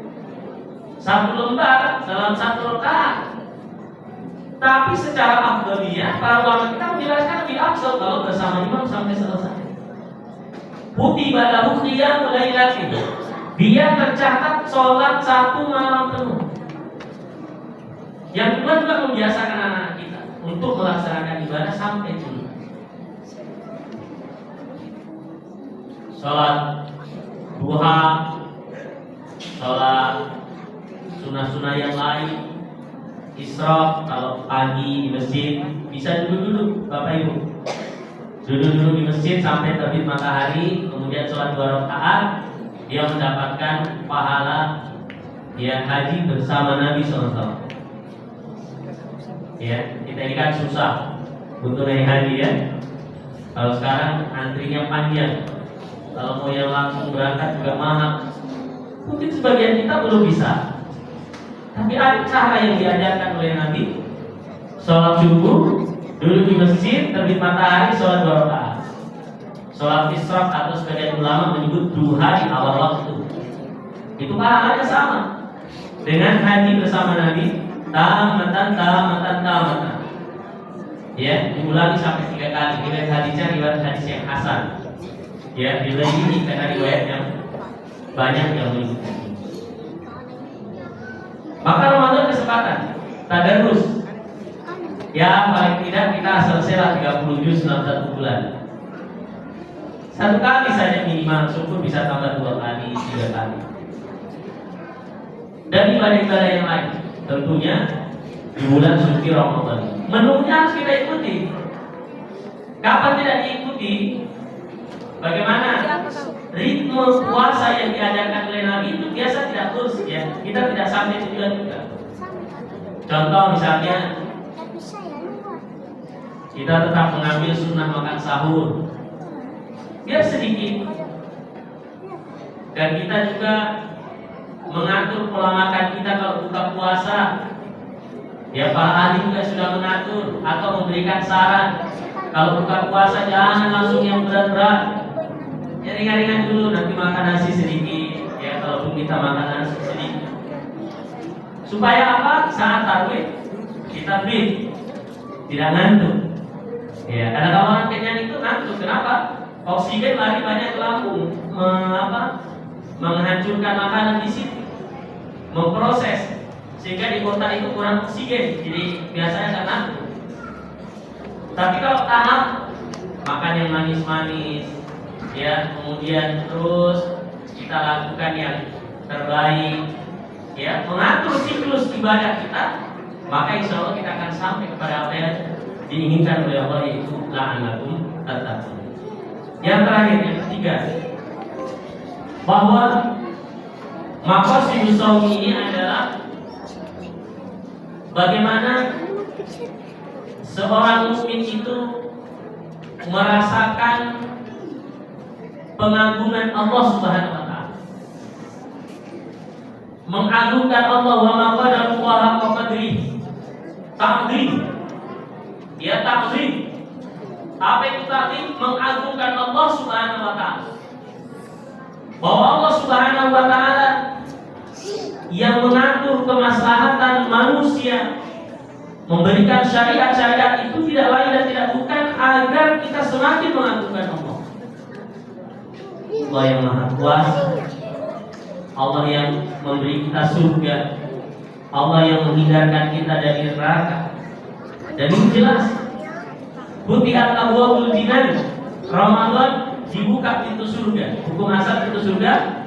1 lembar dalam 1 rakaat. Tapi secara afdaliyah para ulama kita menjelaskan lebih afdal kalau bersama imam sampai selesai. kutiba lahu qiyamul lailatin. Dia tercatat sholat 1 malam penuh. Yang kedua juga membiasakan anak-anak kita untuk melaksanakan ibadah sampai dulu. Sholat duha, sholat sunnah-sunnah yang lain, isyraq kalau pagi di masjid, bisa dulu Bapak Ibu. Duduk di masjid sampai terbit matahari, kemudian sholat 2 rakaat, dia mendapatkan pahala ya haji bersama Nabi SAW. Ya, kita ini kan susah untuk naik haji ya. Kalau sekarang antrinya panjang, kalau mau yang langsung berangkat juga mahal. Mungkin sebagian kita belum bisa, tapi ada cara yang diajarkan oleh Nabi. Sholat subuh, duduk di masjid, terbit matahari, sholat 2 rakaat. Sholat isyraq atau sebagian ulama menyebut duha di awal waktu. Itu pahalanya sama dengan haji bersama Nabi, tamatan. Ya, diulangi sampai 3 kali. Riwayat hadisnya riwayat hadis yang hasan. Ya, nilai ini karena riwayat yang banyak yang menyebutkan. Maka Ramadan kesempatan tadarus. Ya, paling tidak kita selesailah 30 juz dalam 1 bulan. 1 kali saja minimal, syukur bisa tambah 2 kali, 3 kali. Dan ibadah-ibadah yang lain, tentunya di bulan suci Ramadan. Menunya harus kita ikuti. Kapan tidak diikuti? Bagaimana ritme puasa yang diajarkan oleh Nabi itu biasa tidak terus ya. Kita tidak sampai tujuan juga. Contoh misalnya kita tetap mengambil sunnah makan sahur, biar sedikit. Dan kita juga mengatur pola makan kita kalau buka puasa. Ya, para ahli juga sudah mengatur atau memberikan saran. Kalau buka puasa jangan langsung yang berat-berat. Ya, ringan-ringan dulu, nanti makan nasi sedikit. Ya, kalaupun kita makan nasi sedikit. Supaya apa? Saat tarawih kita fit, tidak ngantuk. Ya, karena kalau orang kenyang itu ngantuk. Kenapa? Oksigen lari banyak ke lambung, menghancurkan makanan di situ, memproses sehingga di kota itu kurang oksigen, jadi biasanya nggak ngantuk. Tapi kalau tahap makan yang manis-manis, ya, kemudian terus kita lakukan yang terbaik, ya, mengatur siklus ibadah kita, maka insya Allah kita akan sampai kepada apa yang diinginkan oleh Allah, yaitu la'allakum tattaqun. Yang terakhir, yang ketiga, bahwa maqasidus shaum ini adalah bagaimana seorang mukmin itu merasakan pengagungan Allah Subhanahu wa taala. Mengagungkan Allah, wa ma qadarullaha haqqa qadrihi. Ta'zim. Ya, ta'zim. Apa itu ta'zim? Mengagungkan Allah Subhanahu wa taala. Bahwa Allah Subhanahu wa taala yang mengatur kemaslahatan manusia, memberikan syariat-syariat itu tidak lain dan tidak bukan agar kita semakin mengagungkan Allah. Allah yang Maha Kuasa, Allah yang memberi kita surga, Allah yang menghindarkan kita dari neraka. Dan ini jelas, Futihat abwaabul jinan, Ramadan dibuka pintu surga. Hukum asal pintu surga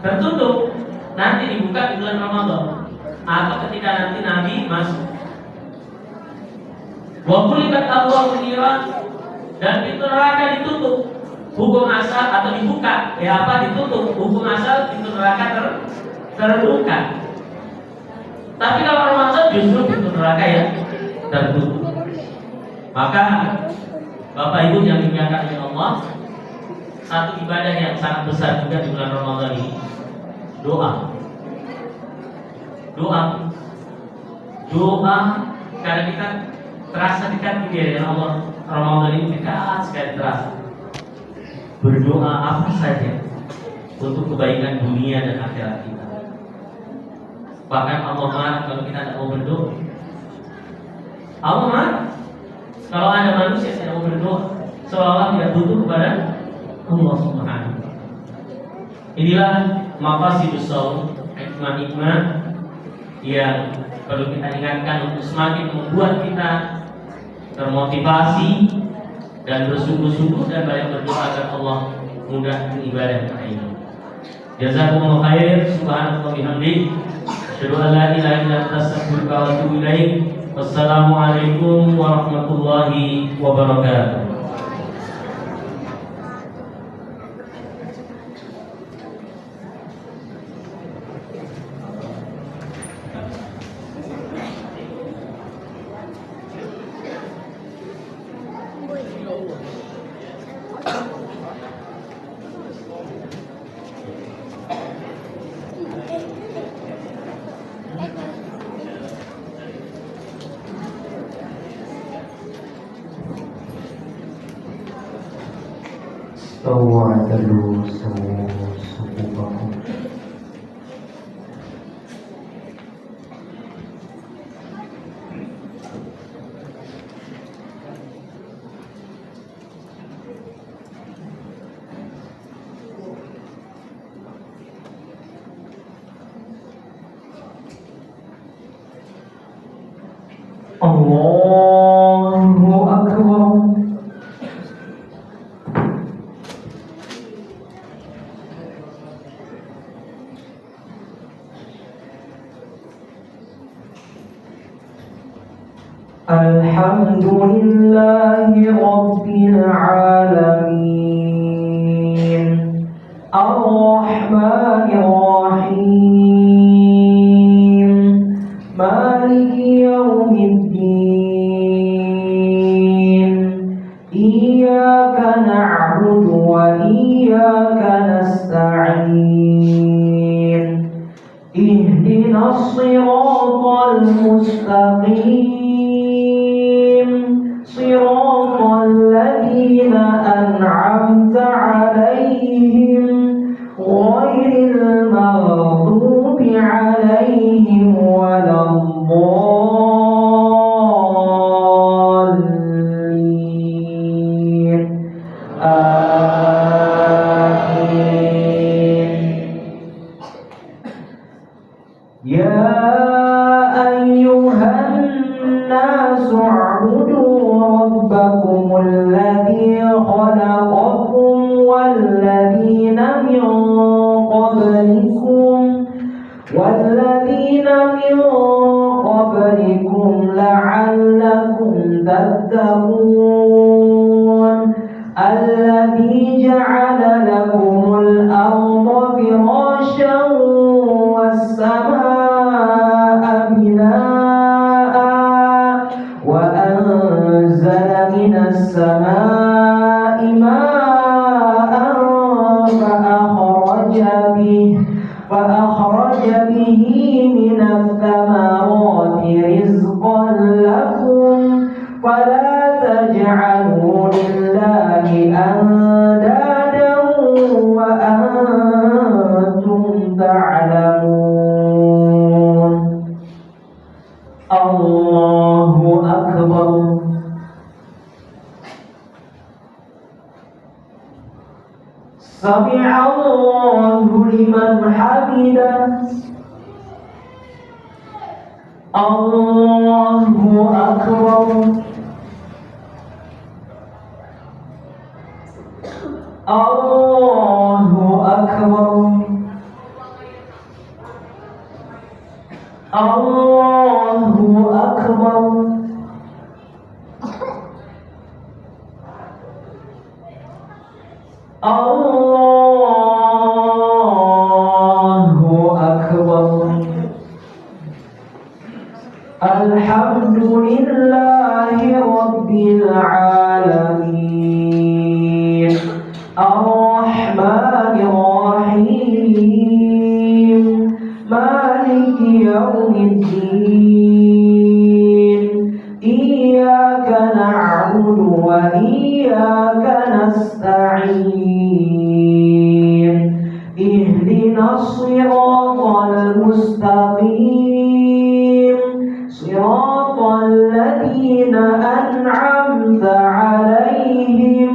tertutup. Nanti dibuka di bulan Ramadan atau ketika nanti Nabi masuk. Wa qulibat abwaabun niran, dan pintu neraka ditutup. Hukum asal atau dibuka, ya apa ditutup? Hukum asal pintu neraka terbuka. Tapi kalau Ramadan justru pintu neraka ya tertutup. Maka Bapak Ibu yang dimuliakan oleh Allah, satu ibadah yang sangat besar juga di bulan Ramadan ini, doa. Karena kita terasa dekat dengan Allah. Ramadan ini dekat sekali terasa. Berdoa apa saja untuk kebaikan dunia dan akhirat kita. Bahkan Allah marah kalau kita tidak mau berdoa. Allah marah kalau ada manusia yang tidak mau berdoa, seolah-olah tidak butuh kepada Allah Subhanahu. Inilah maqasidus shaum, hikmah-hikmah yang perlu kita ingatkan untuk semakin membuat kita termotivasi dan bersungguh-sungguh dan banyak berdoa agar Allah mudahkan ibadah kita ini. Jazakumullah khair. Subhanallah bihamdik. Asyhadu an la ilaha illa anta astaghfiruka wa atubu ilaik. Wassalamualaikum warahmatullahi wabarakatuh. Tawadlu sufufakum. Allahu Akbar. Alhamdulillahi Rabbil Alamin, Ar-Rahmanir Rahim, Maliki Yawmiddin, Iyyaka na'budu wa iyyaka nasta'in, Ihdinas siratal mustaqim, صراط الذين أنعمت عليهم غير المغضوب عليهم ولا الضالين آمين. يا أيها الناس اعبدوا ربكم الذي خلقكم والذين من قبلكم لعلكم تتقون. الذي جعل لكم الأرض فراشا والسماء بناء وأنزل من السماء ماء فأخرج به من الثمرات رزقا لكم فلا تجعلوا لله أندادا وأنتم تعلمون. الله أكبر. سمع الله لمن حمده. الله أكبر. الله أكبر. الله أكبر. الله أكبر. الحمد لله رب العالمين، الرحمن الرحيم، مالك يوم الدين، إياك نعبد وإياك نستعين، اهدنا الصراط المستقيم، صراط الذين أنعمت عليهم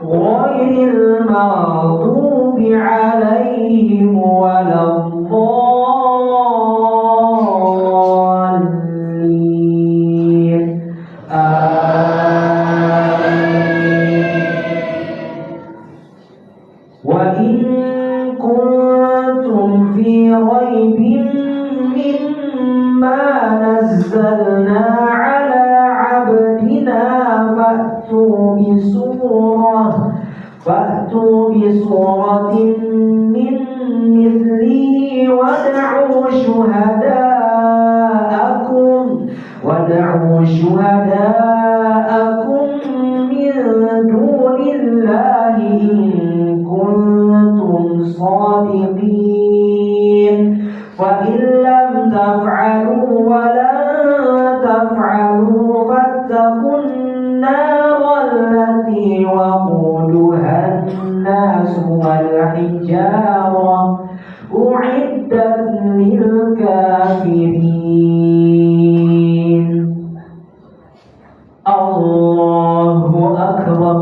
غير المغضوب المغضوب عليهم ولا الضالين آمين. وإن كنتم في ريب مما نزلنا على عبدنا فأتوا بسورة من مثله ودعوا شهداءكم من دون الله إن كنتم صادقين فإن لم تفعلوا ولن تفعلوا فاتقوا النار التي وقودها الناس والحجارة أعدت للكافرين. الله أكبر.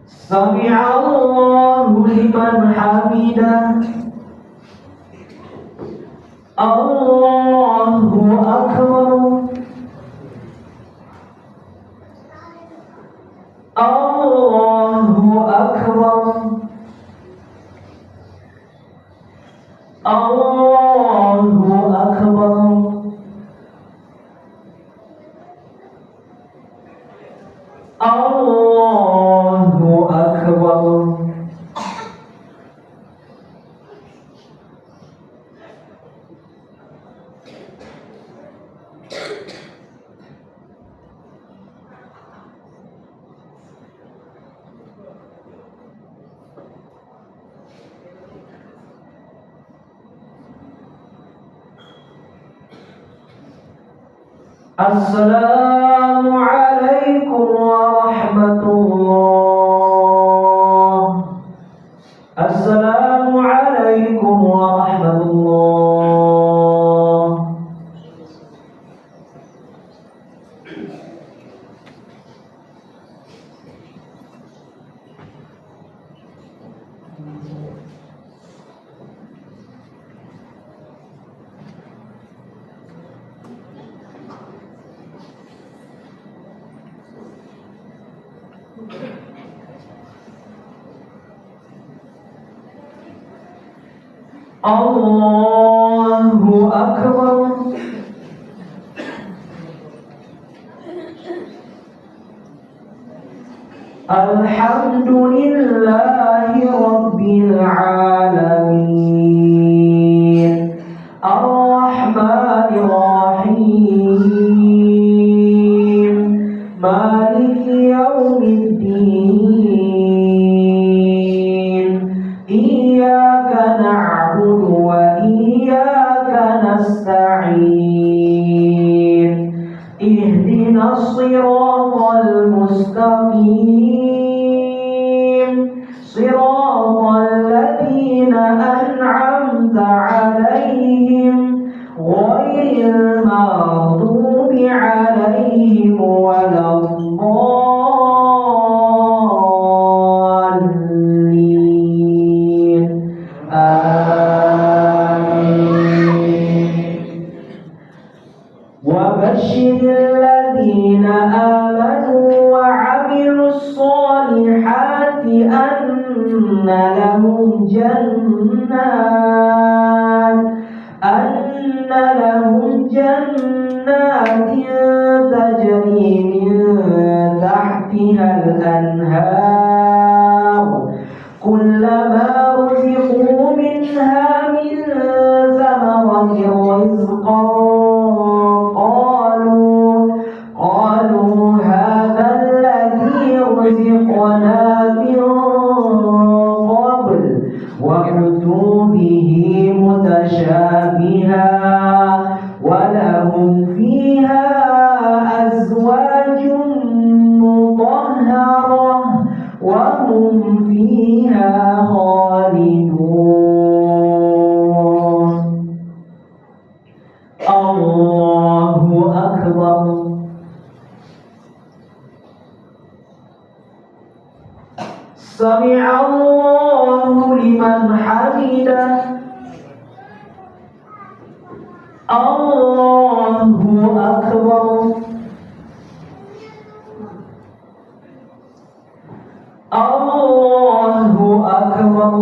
سمع الله لمن حمده. الله أكبر. الله أكبر. الله أكبر. الله أكبر. السلام عليكم ورحمة الله. السلام عليكم ورحمة الله. الله أكبر. الحمد لله رب العالمين الرحمن الرحيم مالك يوم الدين إياك نعبد وإياك نستعين اهدنا الصراط المستقيم صراط الذين أنعمت عليهم غير المغضوب عليهم ولا الضالين آمين. وبشر الذين آمنوا وعملوا الصالحات أن لهم جنات تجري من تحتها الأنهار كلما رزقوا منها من ثمرة رزقا قالوا هذا الذي رزقنا من قبل وأتوا به متشابها ولهم فيها أزواج مطهرة وهم فيها خالدون. الله أكبر. سمع الله لمن حمده الله أكبر الله أكبر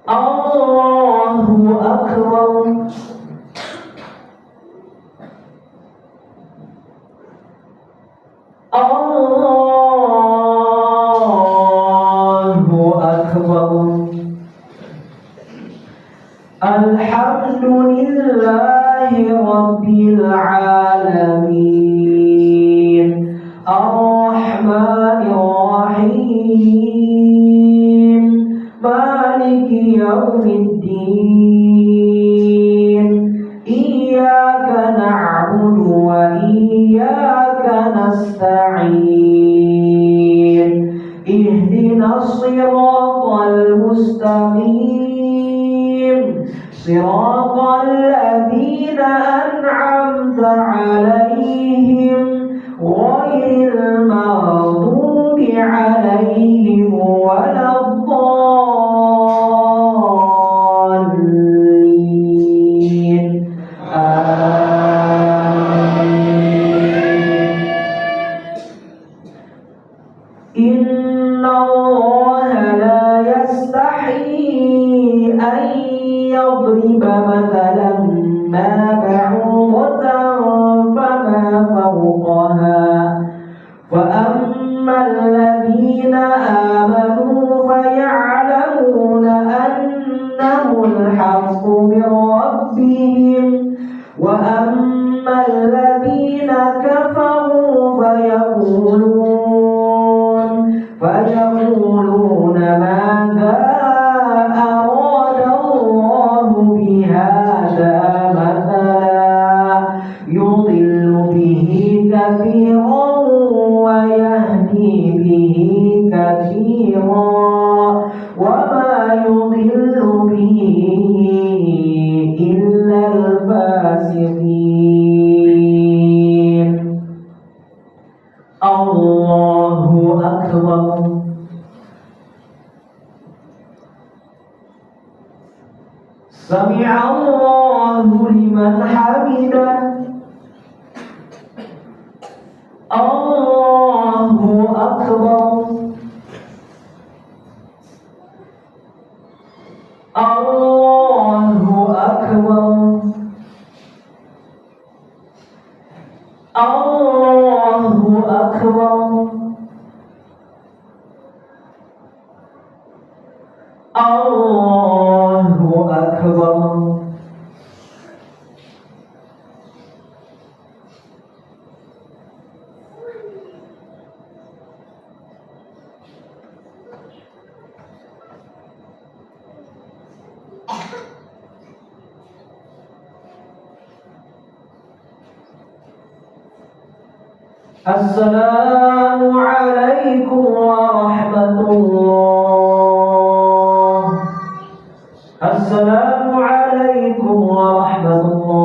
الله أكبر الله أكبر الحمد لله رب العالمين الرحمن الرحيم مالك يوم الدين إياك نعبد وإياك نستعين اهدنا الصراط المستقيم صراط الذين أنعمت عليهم غير المغضوب عليهم ولا الضالين آمين. إن الله لا يستحيي أن يضرب مثلا ما بعوضة فما فوقها فأما الذين آمنوا فيعلمون أنه الحق من ربهم وأما الذين كفروا فيقولون ماذا أراد الله بهذا مثلا يضل به كثيرا ويهدي به كثيرا وما يضل به إلا الفاسقين الله أكبر سمع الله لمن حمده الله أكبر الله أكبر الله أكبر الله أكبر السلام عليكم ورحمة الله السلام عليكم ورحمة الله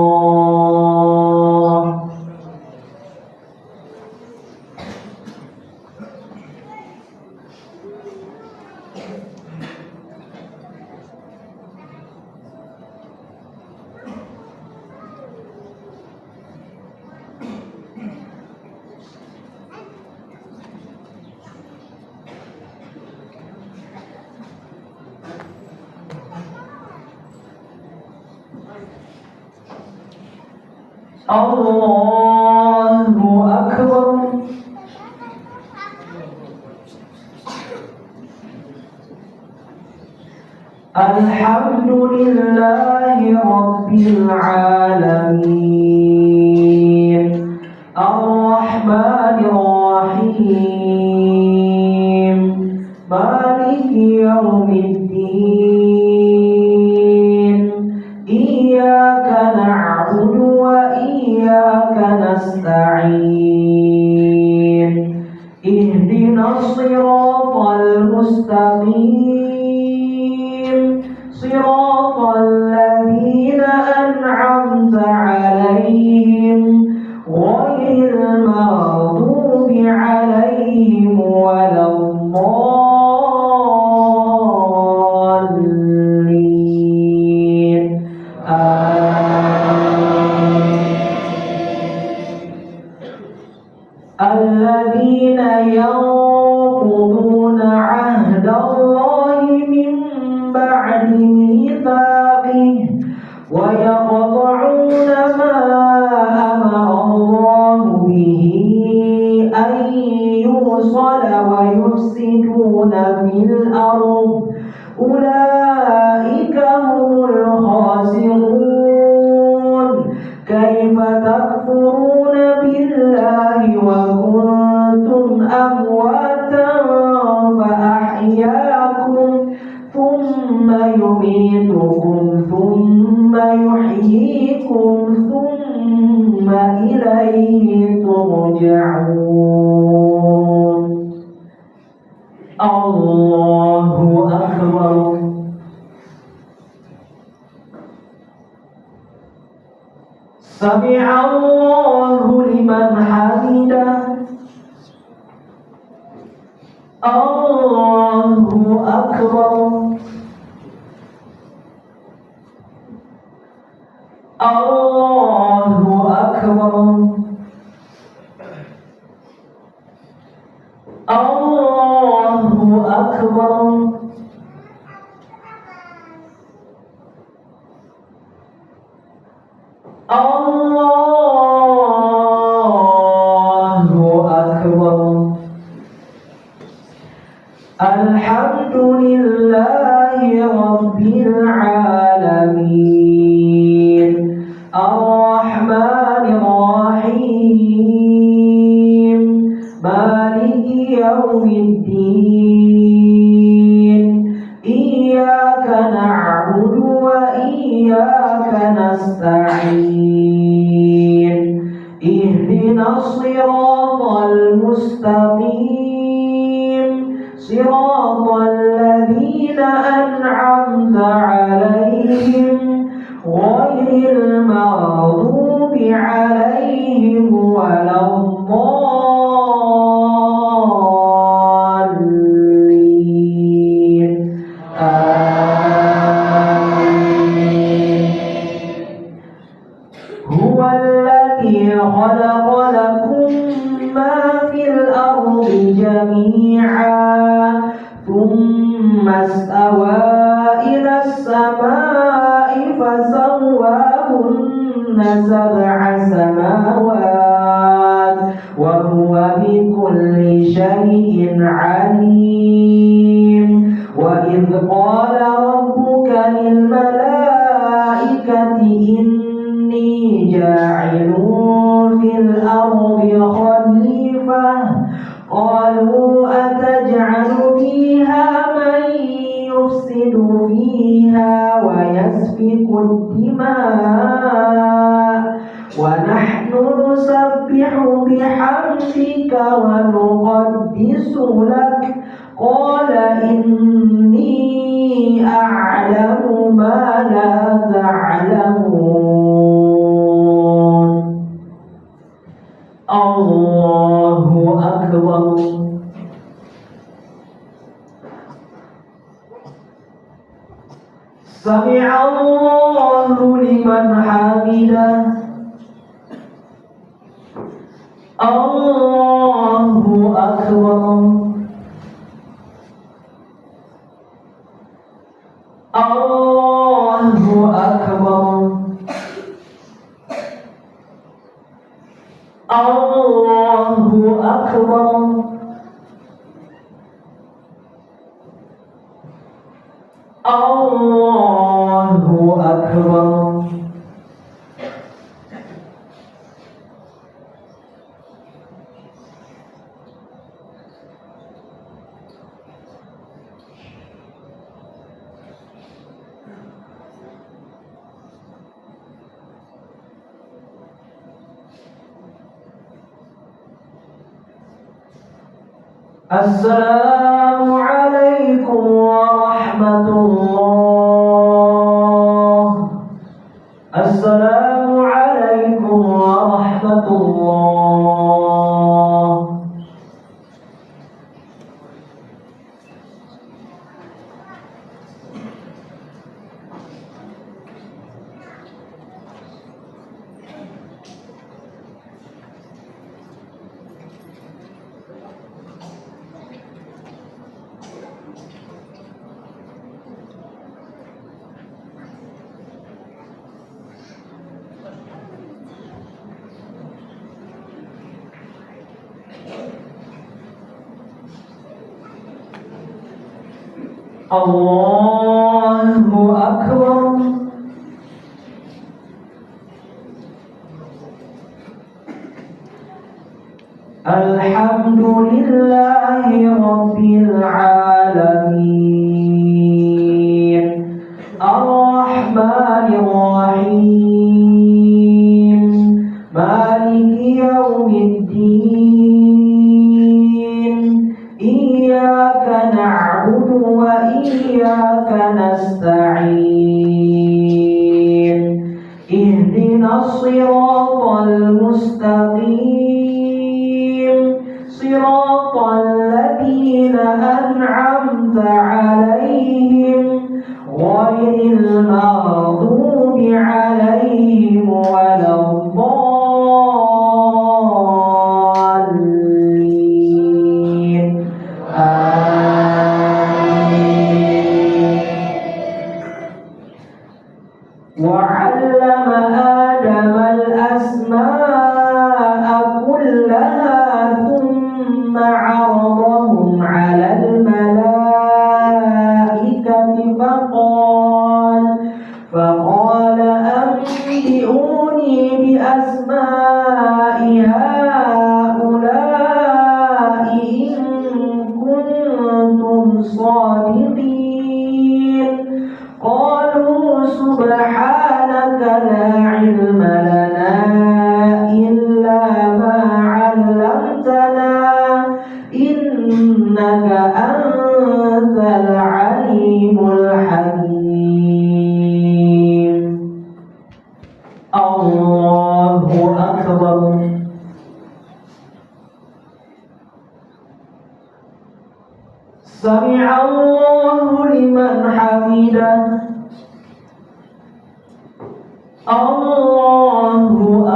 الله أكبر الحمد لله رب العالمين الرحمن الرحيم مالك يوم الدين إياك نعبد وإياك نستعين اهدنا الصراط المستقيم صراط الذين أنعمت عليهم غير المغضوب عليهم الذين ينقضون عهد الله من بعد ميثاقه ويقطعون ما أمر الله به أن يوصل ويفسدون في الأرض أولئك هم الخاسرون. كيف تكفرون بالله وكنتم أمواتا فأحياكم ثم يميتكم ثم يحييكم ثم إليه ترجعون. الله أكبر. سمع الله لمن حمده. الله أكبر. الله أكبر. الله أكبر. الله أكبر. الحمد لله رب العالمين الرحمن الرحيم مالك يوم الدين إياك نعبد وإياك نستعين اهدنا الصراط المستقيم صراط الذين أنعمت عليهم غير المغضوب عليهم ولا الضالين آمين. هو الذي خلق لكم ما في الأرض جميعا ثم استوى إلى السماء فسواهن سبع سماوات وهو بكل شيء عليم. وإذ قال ربك للملائكة إني جاعل في الأرض خليفة قالوا أتجعل فيها من يفسد فيها ويسفك الدماء ونحن نسبح بحمدك ونقدس لك قال إني أعلم ما لا تعلمون. الله أكبر. سمع الله لمن حمده. الله أكبر. الله أكبر. الله أكبر. الله أكبر. السلام عليكم ورحمة الله. السلام عليكم ورحمة الله. Allahu Akbar. Alhamdulillahi Rabbil Alamin, Ar-Rahmanir Rahim, Maliki Yawmiddin, Iyyaka na'budu wa iyyaka nasta'in, Ihdinas siratal mustaqim, صراط الذين أنعمت عليهم غير المغضوب عليهم ولا الضالين آمين. وعلم آدم الأسماء كلها ثم عرضهم على الملائكة فقال أنبئوني بأسماء هؤلاء إن كنتم صادقين. قالوا سبحانك لا علم لنا إلا ما علمتنا إنك أنت العليم الحكيم. الله أكبر. سمع الله لمن حمده. الله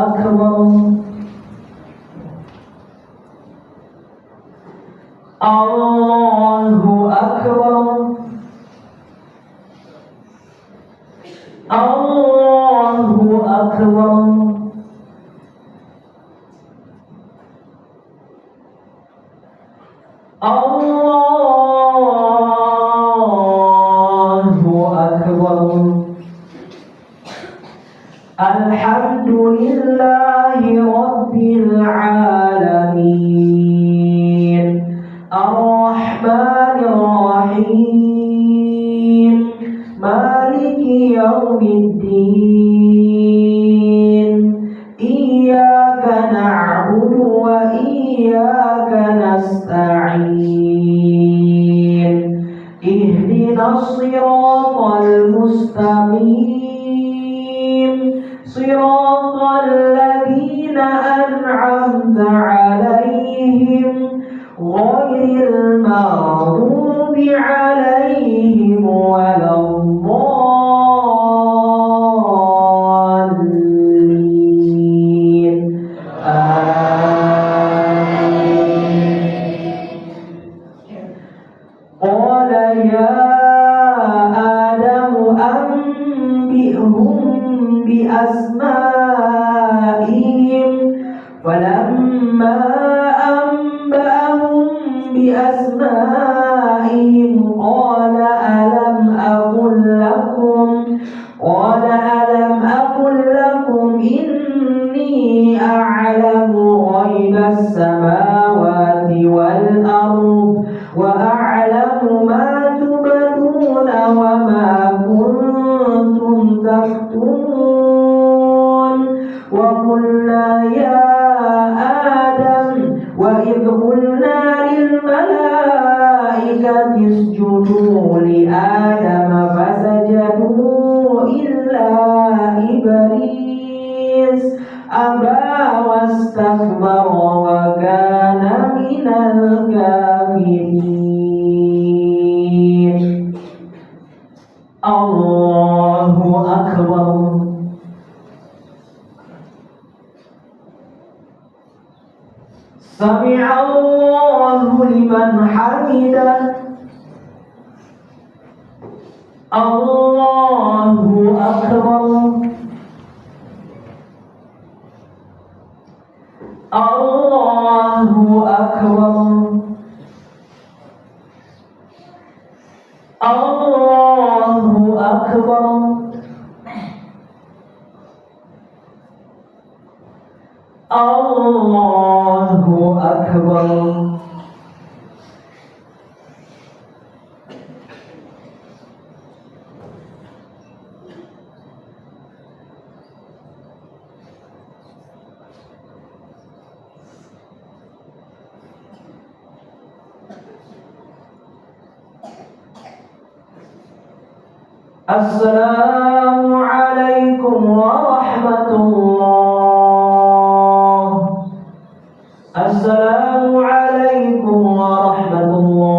أكبر. الله أكبر. الله أكبر. الله أكبر. الحمد لله رب العالمين، الرحمن الرحيم، مالك يوم الدين، إياك نعبد وإياك نستعين، اهدنا الصراط المستقيم، صراط الذين أنعمت عليهم غير المغضوب عليهم ولا الضالين آمين. قال يا آدم أنبئهم بأسمائهم فلما أنبأهم بأسمائهم قال ألم أقل لكم إني أعلم غيب السماوات والأرض وأعلم ما تبدون وما كنتم تكتمون. وقلنا يا آدم وإذ قلنا للملائكة اسجدوا لآدم فسجدوا إلا إبليس أبى واستكبر وكان من الكافرين. الله أكبر. سمع الله لمن حمده. الله أكبر. الله أكبر. الله أكبر. السلام عليكم ورحمة الله. السلام عليكم ورحمة الله.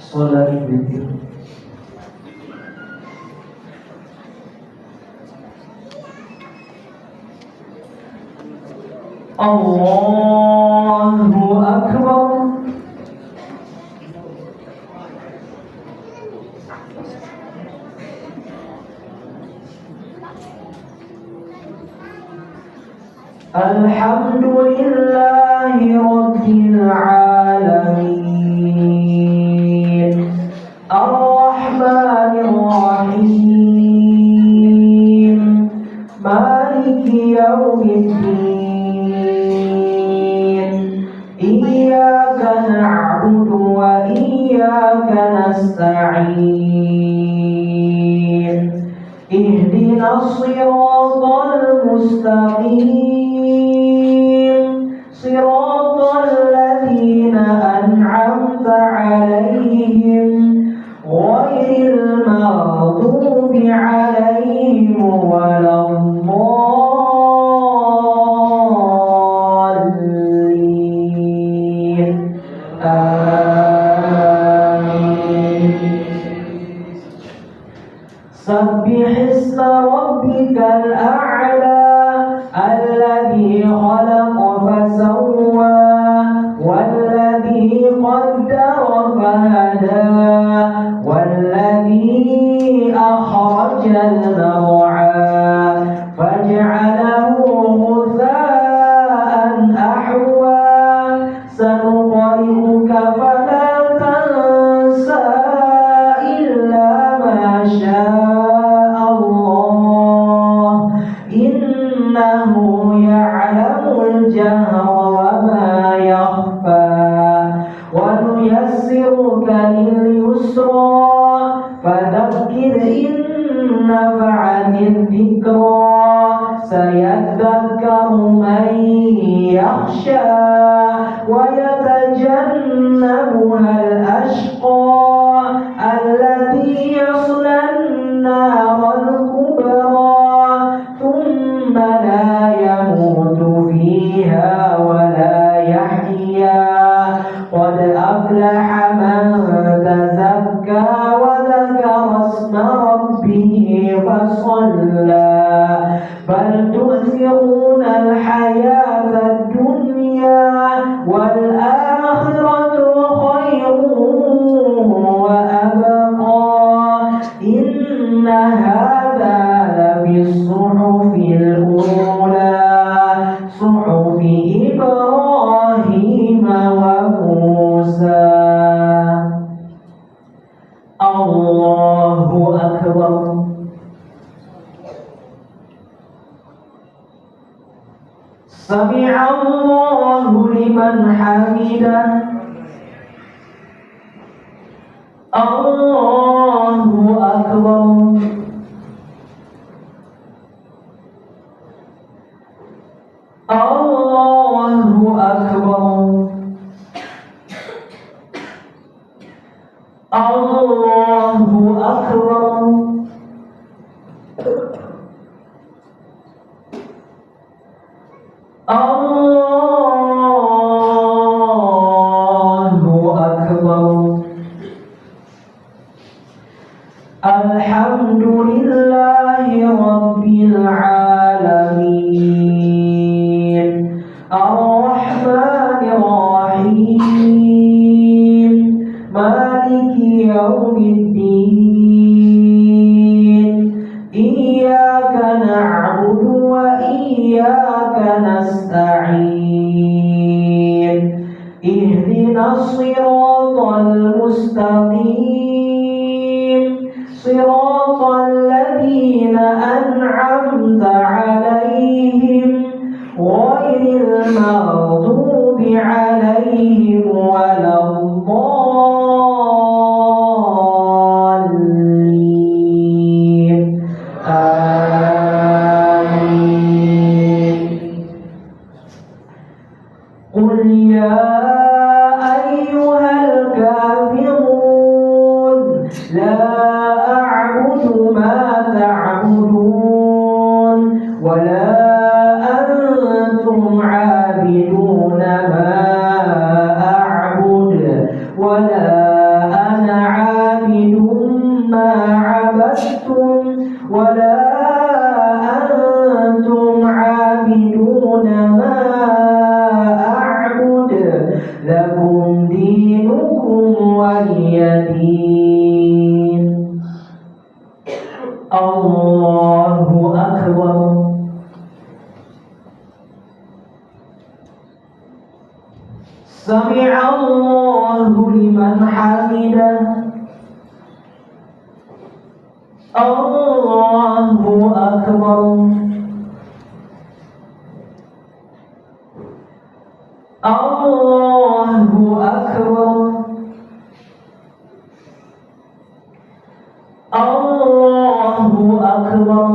Salat witir. Allahu Akbar. Alhamdulillahi Rabbil Alamin, Ar-Rahmanir Rahim, Maliki Yawmiddin, Iyyaka na'budu wa iyyaka nasta'in, Ihdinas siratal mustaqim, siratal ladzina an'amta 'alaihim ghairil maghdubi 'alaihim waladdallin. Amin. Sabbihisma rabbikal a'la alladhi khalaqa fasawwa walladhi qaddara fahada walladhi akhrajal mar'a faj'alahu ghutha'an ahwa sanuqri'uka fala tansa illa ma syaa Allah innahu ya'lamul jahra wa ma yakhfa wa nuyassiruka lil yusra fadhakkir in nafa'ati dhikra sayadhakkaru man yakhsha wa yatajannabuha al-ashqa alladhi yasla an-nara al-kubra thumma la yamutu fiha wa la yahya qad aflaha man tazakka wa dhakara isma rabbih fasalla bal tu'thiruna al-hayata ad-dunya wal akhiratu khayrun wa abqa inna hadha lafi as-suhufil ula suhufi Ibrahim wa Musa. Allahu Akbar. Sami'allahu liman hamidah. Allahu Akbar. Allahu Akbar. Allahu Akbar. العالمين الرحمن الرحيم مالك يوم الدين إياك نعبد وإياك نستعين اهدنا الصراط المستقيم صراط الذين أنعمت عليهم غير المغضوب عليهم ولا الضالين آمين قل يا أيها الكافرون لا أعبد ما تعبدون ولا أنتم عابدون ما أعبد ولا أنا عابد ما عبدتم ولا أنتم عابدون ما أعبد لكم دينكم ولي دين الله أكبر سمع الله لمن حمده الله أكبر الله أكبر الله أكبر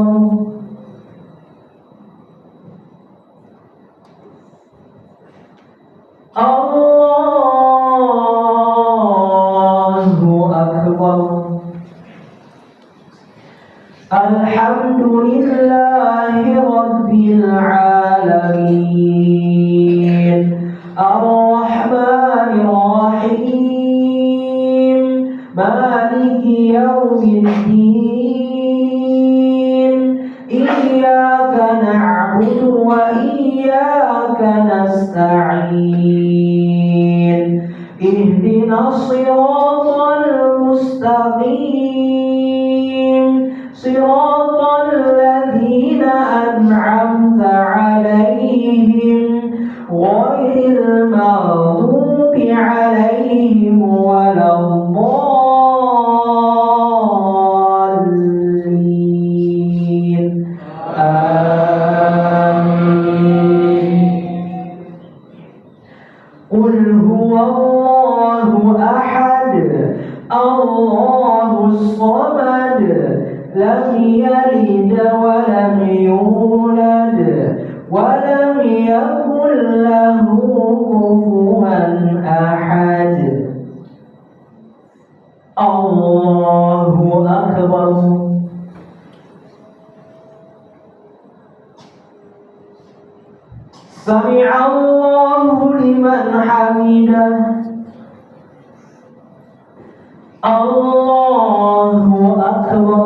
الله أكبر الحمد لله رب العالمين الرحمن الرحيم مالك يوم الدين إياك نعبد وإياك نستعين اهدنا الصراط المستقيم صراط الذين أنعمت عليهم غير المغضوب عليهم ولا الضالين آمين قل هو الله أحد الله الصمد لم يلد ولم يولد ولم يكن له كفوا أحد الله أكبر سمع الله لمن حمده الله أكبر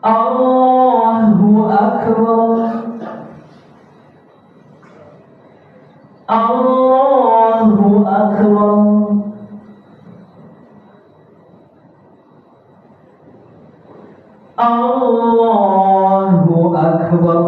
الله أكبر الله أكبر الله أكبر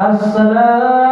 الصلاة